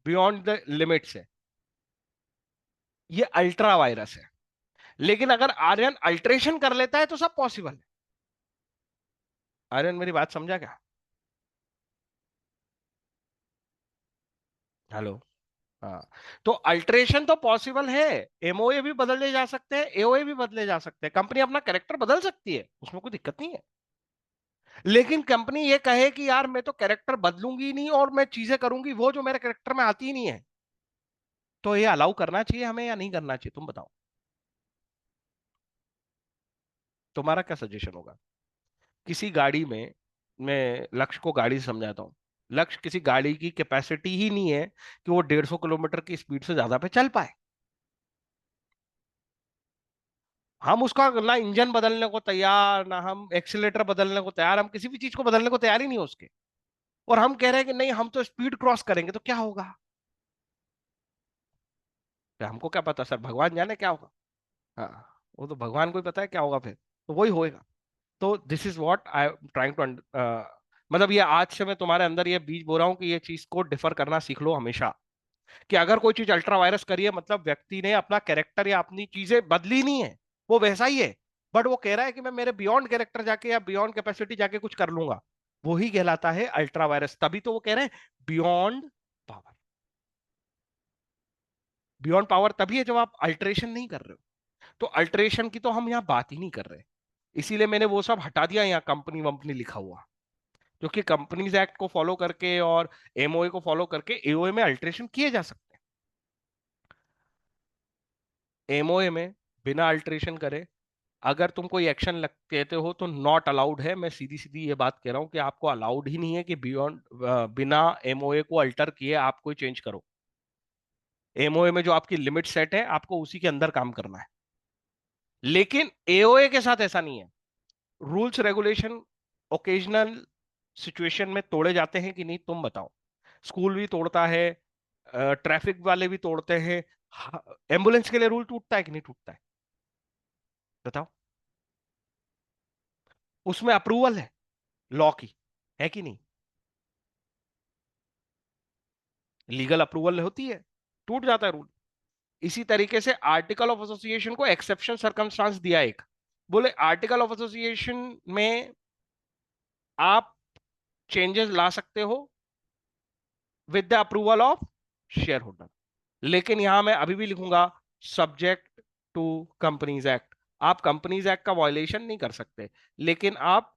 Speaker 1: बियॉन्ड द लिमिट्स है, ये अल्ट्रा वायरस है। लेकिन अगर आर्यन अल्ट्रेशन कर लेता है तो सब पॉसिबल है। आर्यन मेरी बात समझा क्या? हेलो। हाँ, तो अल्ट्रेशन तो पॉसिबल है। एमओए भी बदले जा सकते हैं, एओए भी बदले जा सकते हैं, कंपनी अपना कैरेक्टर बदल सकती है, उसमें कोई दिक्कत नहीं है। लेकिन कंपनी ये कहे कि यार मैं तो कैरेक्टर बदलूंगी नहीं और मैं चीजें करूंगी वो जो मेरे कैरेक्टर में आती ही नहीं है, तो ये अलाउ करना चाहिए हमें या नहीं करना चाहिए, तुम बताओ। तुम्हारा क्या सजेशन होगा? किसी गाड़ी में, मैं लक्ष्य को गाड़ी से समझाता हूँ। लक्ष्य किसी गाड़ी की कैपेसिटी ही नहीं है कि वो 150 किलोमीटर की स्पीड से ज्यादा पे चल पाए। हम उसका ना इंजन बदलने को तैयार, ना हम एक्सीलेटर बदलने को तैयार, हम किसी भी चीज को बदलने को तैयार ही नहीं हो उसके। और हम कह रहे हैं कि नहीं हम तो स्पीड क्रॉस करेंगे, तो क्या होगा? तो हमको क्या पता सर, भगवान जाने क्या होगा। हाँ, वो तो भगवान को ही पता है क्या होगा, फिर तो वही होएगा। तो this is what I am trying to, मतलब ये आज से मैं तुम्हारे अंदर ये बीज बो रहा हूँ कि ये चीज को डिफर करना सीख लो हमेशा। कि अगर कोई चीज अल्ट्रा वायरस करी है, मतलब व्यक्ति ने अपना कैरेक्टर या अपनी चीजें बदली नहीं है, वो वैसा ही है। बट वो कह रहा है कि मैं मेरे बियॉन्ड कैरेक्टर जाके या बियॉन्ड कैपेसिटी जाके कुछ कर लूंगा, वो ही कहलाता है अल्ट्रा वायरस। तभी तो वो कह रहे हैं बियॉन्ड पावर। बियॉन्ड पावर तभी है जब आप अल्ट्रेशन नहीं कर रहे हो। तो अल्ट्रेशन की तो हम यहाँ बात ही नहीं कर रहे। इसीलिए मैंने वो सब हटा दिया यहाँ, कंपनी वंपनी लिखा हुआ। क्योंकि कंपनीज एक्ट को फॉलो करके और एमओए को फॉलो करके एओए में अल्ट्रेशन किए जा सकते हैं। एमओए में बिना अल्ट्रेशन करे अगर तुम कोई एक्शन लग कहते हो तो नॉट अलाउड है। मैं सीधी सीधी ये बात कह रहा हूं कि आपको अलाउड ही नहीं है कि बियॉन्ड, बिना एमओए को अल्टर किए आप कोई चेंज करो। एमओए में जो आपकी लिमिट सेट है, आपको उसी के अंदर काम करना है। लेकिन एओए के साथ ऐसा नहीं है। रूल्स रेगुलेशन ओकेजनल सिचुएशन में तोड़े जाते हैं कि नहीं, तुम बताओ। स्कूल भी तोड़ता है, ट्रैफिक वाले भी तोड़ते हैं, एम्बुलेंस के लिए रूल टूटता है कि नहीं टूटता है? बताओ। उसमें अप्रूवल है लॉ की, है कि नहीं? लीगल अप्रूवल होती है, टूट जाता है रूल। इसी तरीके से आर्टिकल ऑफ एसोसिएशन को एक्सेप्शन सरकमस्टांस दिया एक, बोले आर्टिकल ऑफ एसोसिएशन में आप चेंजेस ला सकते हो with the approval of share holder, लेकिन यहां मैं अभी भी लिखूंगा सब्जेक्ट टू कंपनीज एक्ट। आप कंपनीज एक्ट का वायलेशन नहीं कर सकते, लेकिन आप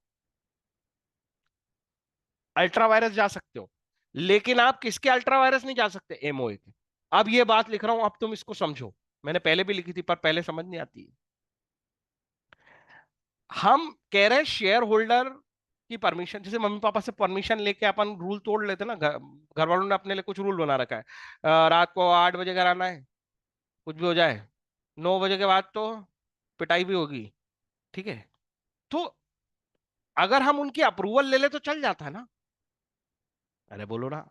Speaker 1: अल्ट्रा वायरस जा सकते हो। लेकिन आप किसके अल्ट्रा वायरस नहीं जा सकते? एमओए के। अब ये बात लिख रहा हूं, अब तुम इसको समझो। मैंने पहले भी लिखी थी पर पहले समझ नहीं आती। हम कह रहे हैं शेयर होल्डर की परमिशन, जैसे मम्मी पापा से परमिशन लेके अपन रूल तोड़ लेते ना, घर वालों ने अपने लिए कुछ रूल बना रखा है, रात को 8 बजे घर आना है, कुछ भी हो जाए, 9 बजे के बाद तो पिटाई भी होगी, ठीक है? तो अगर हम उनकी अप्रूवल ले ले तो चल जाता है ना? अरे बोलो ना।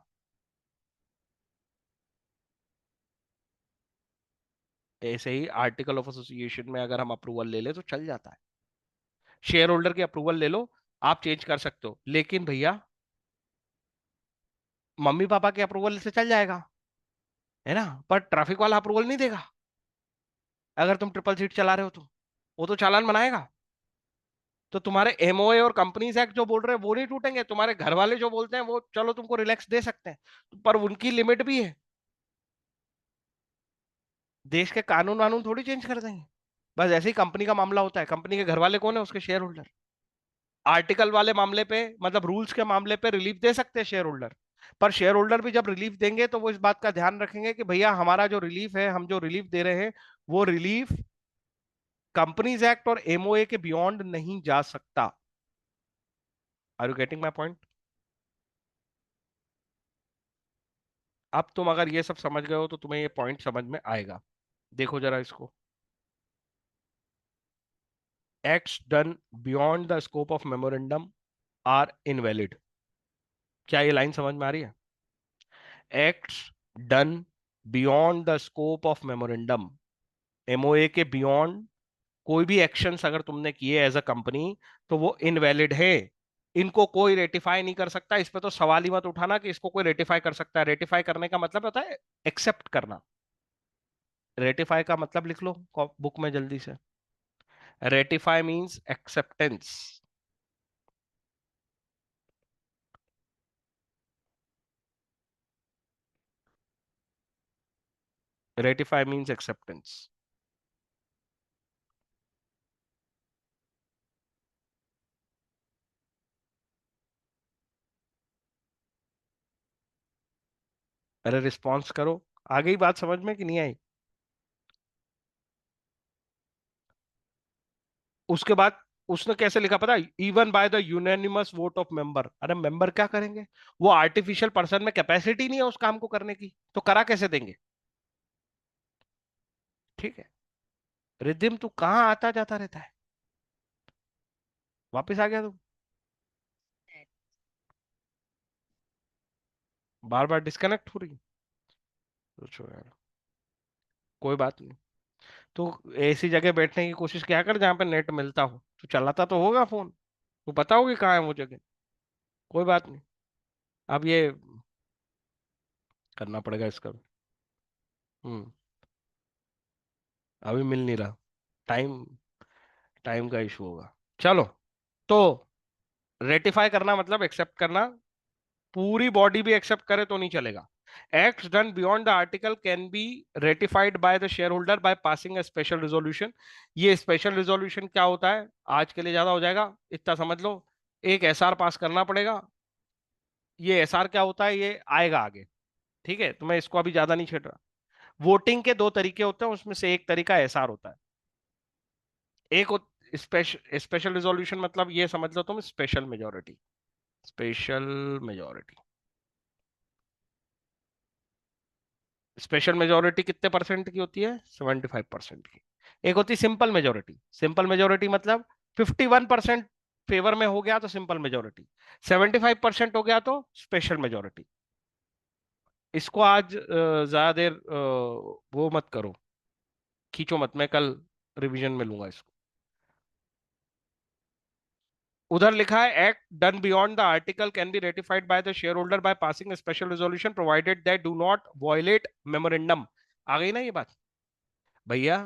Speaker 1: ऐसे ही आर्टिकल ऑफ एसोसिएशन में अगर हम अप्रूवल ले ले तो चल जाता है। शेयर होल्डर की अप्रूवल ले लो, आप चेंज कर सकते हो, लेकिन भैया मम्मी पापा के अप्रूवल से चल जाएगा, है ना? पर ट्रैफिक वाला अप्रूवल नहीं देगा। अगर तुम ट्रिपल सीट चला रहे हो तो वो तो चालान बनाएगा। तो तुम्हारे एमओए और कंपनीज एक्ट जो बोल रहे हैं वो नहीं टूटेंगे, तुम्हारे घर वाले जो बोलते हैं वो चलो तुमको रिलैक्स दे सकते हैं, पर उनकी लिमिट भी है। देश के कानून वानून थोड़ी चेंज कर देंगे। बस ऐसे ही कंपनी का मामला होता है, कंपनी के घर वाले कौन है? उसके शेयर होल्डर। आर्टिकल वाले मामले पे, मतलब रूल्स के मामले पे रिलीफ दे सकते हैं शेयर होल्डर। पर शेयर होल्डर भी जब रिलीफ देंगे तो वो इस बात का ध्यान रखेंगे कि भैया हमारा जो रिलीफ है, हम जो रिलीफ दे रहे हैं, वो रिलीफ कंपनीज एक्ट और एमओए के बियॉन्ड नहीं जा सकता। Are you getting my point? अब तुम अगर ये सब समझ गए हो तो तुम्हें ये पॉइंट समझ में आएगा। देखो जरा इसको, acts done beyond the scope of memorandum are invalid. क्या ये लाइन समझ में आ रही है? Acts done beyond the scope of memorandum, MOA के बियॉन्ड कोई भी एक्शंस अगर तुमने किए एज अ कंपनी तो वो इनवैलिड है। इनको कोई रेटिफाई नहीं कर सकता। इस पे तो सवाल ही मत उठाना कि इसको कोई रेटिफाई कर सकता है। रेटिफाई करने का मतलब होता है एक्सेप्ट करना। रेटिफाई का मतलब लिख लो बुक में जल्दी से। Ratify means acceptance. Ratify means acceptance. अरे रिस्पॉन्स करो। आ गई बात समझ में कि नहीं आई? उसके बाद उसने कैसे लिखा पता? Even by the unanimous vote of member. अरे मेंबर क्या करेंगे? वो आर्टिफिशियल पर्सन में कैपेसिटी नहीं है उस काम को करने की, तो करा कैसे देंगे? ठीक है। रिदिम तू कहाँ आता जाता रहता है? वापिस आ गया तू? बार बार डिस्कनेक्ट हो रही है। तो छोड़ यार, कोई बात नहीं। तो ऐसी जगह बैठने की कोशिश क्या कर जहां पे नेट मिलता हो। तो चलाता तो होगा फोन, तो पता होगी कहाँ है वो जगह। कोई बात नहीं। अब ये करना पड़ेगा इसका। हम्म। अभी मिल नहीं रहा। टाइम, टाइम का इशू होगा। चलो। तो रेटिफाई करना मतलब एक्सेप्ट करना। पूरी बॉडी भी एक्सेप्ट करे तो नहीं चलेगा। Acts done beyond the article can be ratified by the shareholder by passing a special resolution. ये स्पेशल रिजोल्यूशन क्या होता है? आज के लिए ज्यादा हो जाएगा, इतना समझ लो। एक एसआर पास करना पड़ेगा। ये एसआर क्या होता है ये आएगा आगे, ठीक है? तो मैं इसको अभी ज्यादा नहीं छेड़ रहा। वोटिंग के दो तरीके होते हैं, उसमें से एक तरीका एसआर होता है। एक स्पेशल स्पेशल रिजोल्यूशन, मतलब ये समझ लो तुम special majority. Special majority. Special majority कितने परसेंट की होती है? 75% की। एक होती है सिंपल मेजोरिटी। सिंपल मेजोरिटी मतलब 51% फेवर में हो गया तो सिंपल मेजोरिटी, 75% हो गया तो स्पेशल मेजोरिटी। इसको आज ज्यादा देर वो मत करो, खींचो मत, मैं कल रिवीजन में लूंगा इसको। उधर लिखा है act done beyond the article can be ratified by the shareholder by passing special resolution provided that do not violate memorandum. आ गई ना ये बात? भैया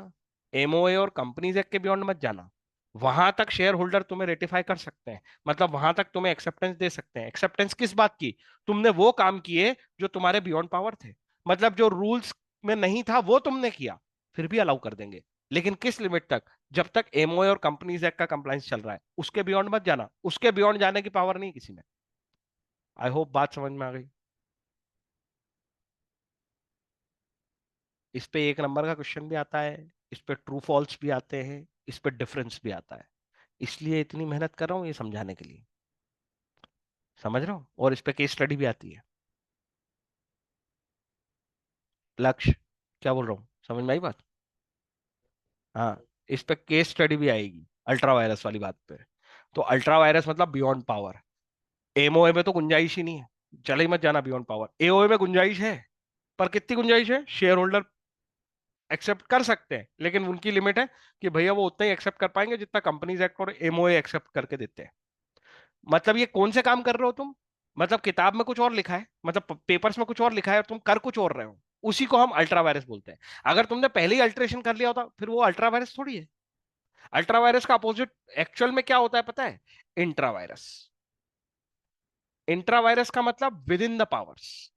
Speaker 1: एमओए और कंपनीज एक्ट के बियॉन्ड मत जाना। वहां तक शेयर होल्डर तुम्हें रेटिफाई कर सकते हैं, मतलब वहां तक तुम्हें एक्सेप्टेंस दे सकते हैं। एक्सेप्टेंस किस बात की? तुमने वो काम किए जो तुम्हारे बियॉन्ड पावर थे, मतलब जो रूल्स में नहीं था वो तुमने किया, फिर भी अलाउ कर देंगे। लेकिन किस लिमिट तक? जब तक एमओए और कंपनीज एक्ट का कंप्लाइंस चल रहा है, उसके बियॉन्ड मत जाना, उसके बियॉन्ड जाने की पावर नहीं किसी में। आई होप बात समझ में आ गई। इस पे एक नंबर का क्वेश्चन भी आता है, इस पे ट्रू फॉल्स भी आते हैं, इस पे डिफरेंस भी आता है। इसलिए इतनी मेहनत कर रहा हूँ ये समझाने के लिए। समझ रहा हूँ, और इस पे केस स्टडी भी आती है। लक्ष्य, क्या बोल रहा हूँ, समझ में आई बात? हाँ, इस पे केस स्टडी भी आएगी अल्ट्रा वायरस वाली बात पे। तो अल्ट्रा वायरस मतलब बियॉन्ड पावर। एमओए में तो गुंजाइश ही नहीं है, चले ही मत जाना बियॉन्ड पावर। एओए में गुंजाइश है, पर कितनी गुंजाइश है? शेयर होल्डर एक्सेप्ट कर सकते हैं, लेकिन उनकी लिमिट है कि भैया वो उतना ही एक्सेप्ट कर पाएंगे जितना कंपनीज एक्ट और एमओए एक्सेप्ट करके देते हैं। मतलब ये कौन से काम कर रहे हो तुम? मतलब किताब में कुछ और लिखा है, मतलब पेपर्स में कुछ और लिखा है और तुम कर कुछ और रहे हो, उसी को हम अल्ट्रा वायरस बोलते हैं। अगर तुमने पहले ही अल्ट्रेशन कर लिया होता फिर वो अल्ट्रा वायरस थोड़ी है। अल्ट्रा वायरस का अपोजिट एक्चुअल में क्या होता है पता है? Intra virus. इंट्रा वायरस का मतलब विद इन द पावर्स।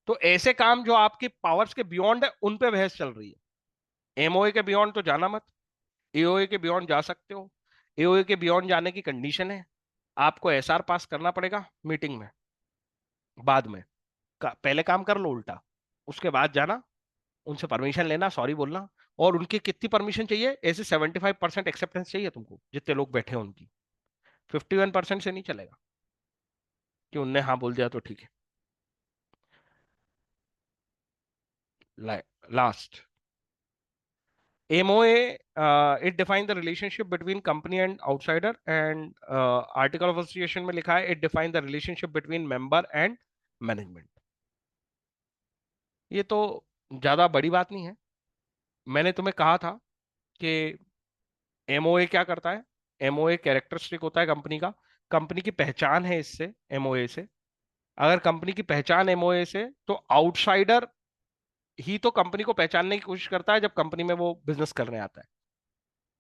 Speaker 1: तो ऐसे काम जो आपके पावर्स के बियॉन्ड है उन पे बहस चल रही है। एमओए के बियॉन्ड तो जाना मत, एओए के बियॉन्ड जा सकते हो। एओए के बियॉन्ड जाने की कंडीशन है, आपको एसआर पास करना पड़ेगा मीटिंग में, बाद में। पहले काम कर लो उल्टा, उसके बाद जाना, उनसे परमिशन लेना, सॉरी बोलना। और उनकी कितनी परमिशन चाहिए? ऐसे 75% एक्सेप्टेंस चाहिए तुमको, जितने लोग बैठे हैं उनकी। 51% से नहीं चलेगा कि उनने हाँ बोल दिया तो ठीक है। Last, MOA, it define the relationship between company and outsider, and article of association में लिखा है it define the relationship between member and management। ये तो ज्यादा बड़ी बात नहीं है। मैंने तुम्हें कहा था कि एमओए क्या करता है। एमओए कैरेक्टरिस्टिक होता है कंपनी का, कंपनी की पहचान है इससे, एमओए से। अगर कंपनी की पहचान एमओए से, तो आउटसाइडर ही तो कंपनी को पहचानने की कोशिश करता है जब कंपनी में वो बिजनेस करने आता है।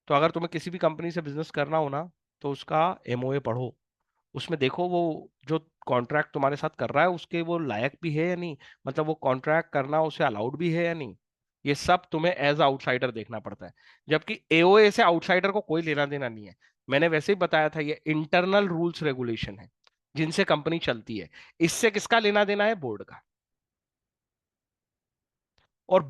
Speaker 1: तो अगर तुम्हें किसी भी कंपनी से बिजनेस करना हो ना, तो उसका एमओए पढ़ो। उसमें देखो वो जो कॉन्ट्रैक्ट तुम्हारे साथ कर रहा है उसके वो लायक भी है या नहीं, मतलब वो कॉन्ट्रैक्ट करना उसे अलाउड भी है या नहीं। ये सब तुम्हें एज आउटसाइडर देखना पड़ता है। जबकि एओए से आउटसाइडर को कोई लेना देना नहीं है। मैंने वैसे ही बताया था, ये इंटरनल रूल्स रेगुलेशन है जिनसे कंपनी चलती है। इससे किसका लेना देना है? बोर्ड का। और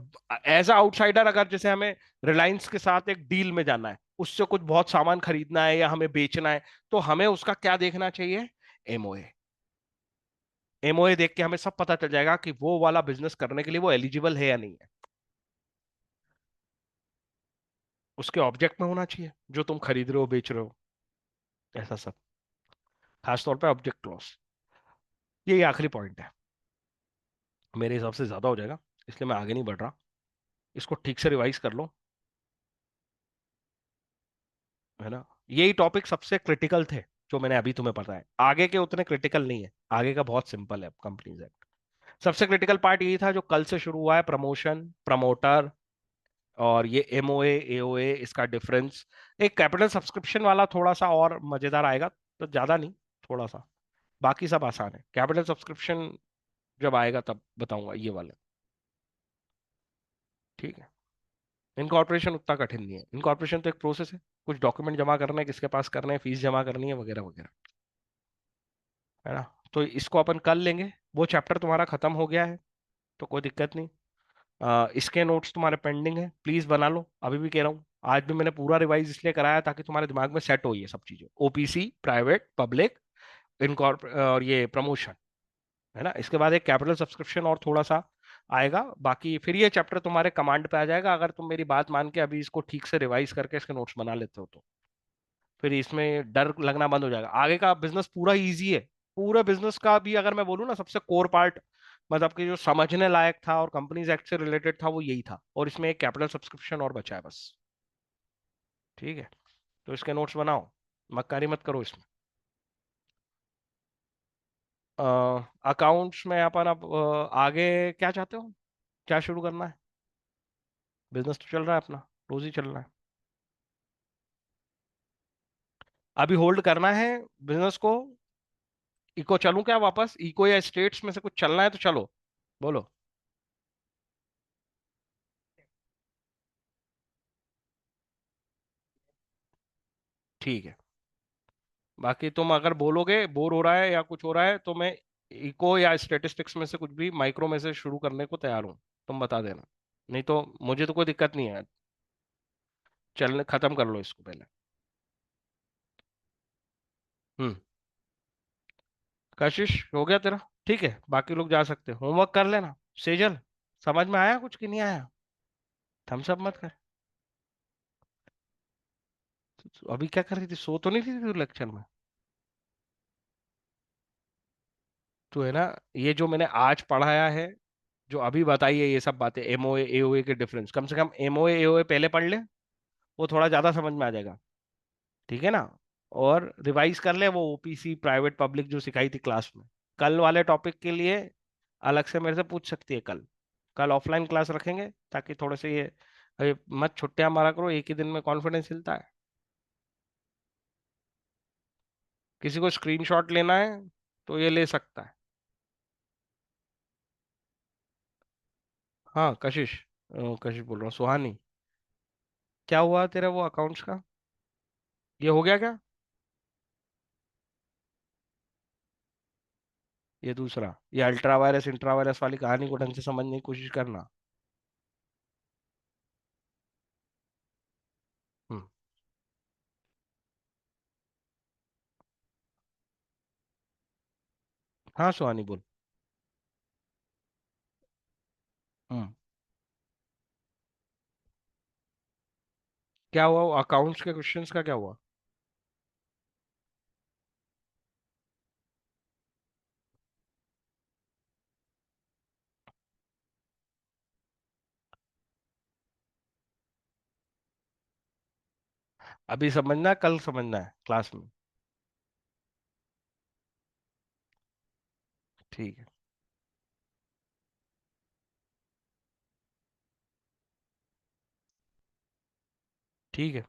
Speaker 1: एज अ आउटसाइडर, अगर जैसे हमें रिलायंस के साथ एक डील में जाना है, उससे कुछ बहुत सामान खरीदना है या हमें बेचना है, तो हमें उसका क्या देखना चाहिए? एमओए। एमओए देख के हमें सब पता चल जाएगा कि वो वाला बिजनेस करने के लिए वो एलिजिबल है या नहीं है। उसके ऑब्जेक्ट में होना चाहिए जो तुम खरीद रहे हो बेच रहे हो, ऐसा सब। खासतौर पे ऑब्जेक्ट क्लॉज। ये आखिरी पॉइंट है, मेरे हिसाब से ज्यादा हो जाएगा, इसलिए मैं आगे नहीं बढ़ रहा। इसको ठीक से रिवाइज कर लो, है ना। यही टॉपिक सबसे क्रिटिकल थे जो मैंने अभी तुम्हें बताया, आगे के उतने क्रिटिकल नहीं है, आगे का बहुत सिंपल है कंपनीज एक्ट। सबसे क्रिटिकल पार्ट यही था जो कल से शुरू हुआ है, प्रमोशन, प्रमोटर, और ये एमओए एओए, इसका डिफरेंस। एक कैपिटल सब्सक्रिप्शन वाला थोड़ा सा और मजेदार आएगा, तो ज्यादा नहीं, थोड़ा सा। बाकी सब आसान है। कैपिटल सब्सक्रिप्शन जब आएगा तब बताऊंगा ये वाले। ठीक है। इनकॉर्पोरेशन उतना कठिन नहीं है, इनकॉर्पोरेशन तो एक प्रोसेस है, कुछ डॉक्यूमेंट जमा करना है, किसके पास करना है, फीस जमा करनी है, वगैरह वगैरह, है ना। तो इसको अपन कर लेंगे। वो चैप्टर तुम्हारा खत्म हो गया है, तो कोई दिक्कत नहीं। इसके नोट्स तुम्हारे पेंडिंग है, प्लीज बना लो, अभी भी कह रहा हूँ। आज भी मैंने पूरा रिवाइज इसलिए कराया ताकि तुम्हारे दिमाग में सेट हो ये सब चीजें, ओपीसी, प्राइवेट, पब्लिक, इनकॉर्प और ये प्रमोशन, है ना। इसके बाद एक कैपिटल सब्सक्रिप्शन और थोड़ा सा आएगा, बाकी फिर ये चैप्टर तुम्हारे कमांड पे आ जाएगा, अगर तुम मेरी बात मान के अभी इसको ठीक से रिवाइज करके इसके नोट्स बना लेते हो तो। फिर इसमें डर लगना बंद हो जाएगा, आगे का बिजनेस पूरा इजी है। पूरे बिजनेस का भी अगर मैं बोलूँ ना, सबसे कोर पार्ट, मतलब कि जो समझने लायक था और कंपनीज एक्ट से रिलेटेड था, वो यही था, और इसमें एक कैपिटल सब्सक्रिप्शन और बचा है बस। ठीक है। तो इसके नोट्स बनाओ, मक्कारी मत करो इसमें। अकाउंट्स में अपन अब आगे क्या चाहते हो, क्या शुरू करना है? बिजनेस तो चल रहा है अपना, रोज ही चल रहा है। अभी होल्ड करना है बिजनेस को? इको चलूं क्या वापस, इको या स्टेट्स में से कुछ चलना है तो चलो, बोलो। ठीक है। बाकी तुम अगर बोलोगे बोर हो रहा है या कुछ हो रहा है, तो मैं इको या स्टेटिस्टिक्स में से कुछ भी माइक्रो में से शुरू करने को तैयार हूँ। तुम बता देना। नहीं तो मुझे तो कोई दिक्कत नहीं है। चलने खत्म कर लो इसको पहले। हम्म। कशिश हो गया तेरा? ठीक है, बाकी लोग जा सकते हैं, होमवर्क कर लेना। सेजल, समझ में आया कुछ कि नहीं आया? थम्स अप मत कर। तो अभी क्या कर रही थी, सो तो नहीं थी तू लेक्चर में? तो है ना, ये जो मैंने आज पढ़ाया है, जो अभी बताई है ये सब बातें, एमओए एओए के डिफरेंस, कम से कम एमओए एओए पहले पढ़ ले, वो थोड़ा ज्यादा समझ में आ जाएगा। ठीक है ना? और रिवाइज कर ले वो ओपीसी प्राइवेट पब्लिक जो सिखाई थी क्लास में। कल वाले टॉपिक के लिए अलग से मेरे से पूछ सकती है कल। कल ऑफलाइन क्लास रखेंगे ताकि थोड़े से ये, अरे मत छुट्टियां मारा करो, एक ही दिन में कॉन्फिडेंस हिलता है। किसी को स्क्रीनशॉट लेना है तो ये ले सकता है। हाँ कशिश, कशिश बोल रहा हूँ, सुहानी। क्या हुआ तेरा वो अकाउंट्स का? ये हो गया क्या? ये दूसरा, ये अल्ट्रा वायरस इंट्रा वायरस वाली कहानी को ढंग से समझने की कोशिश करना। हम्म। हाँ सुहानी बोल। हम्म। क्या हुआ अकाउंट्स के क्वेश्चंस का, क्या हुआ? अभी समझना है, कल समझना है क्लास में? ठीक है। ठीक है।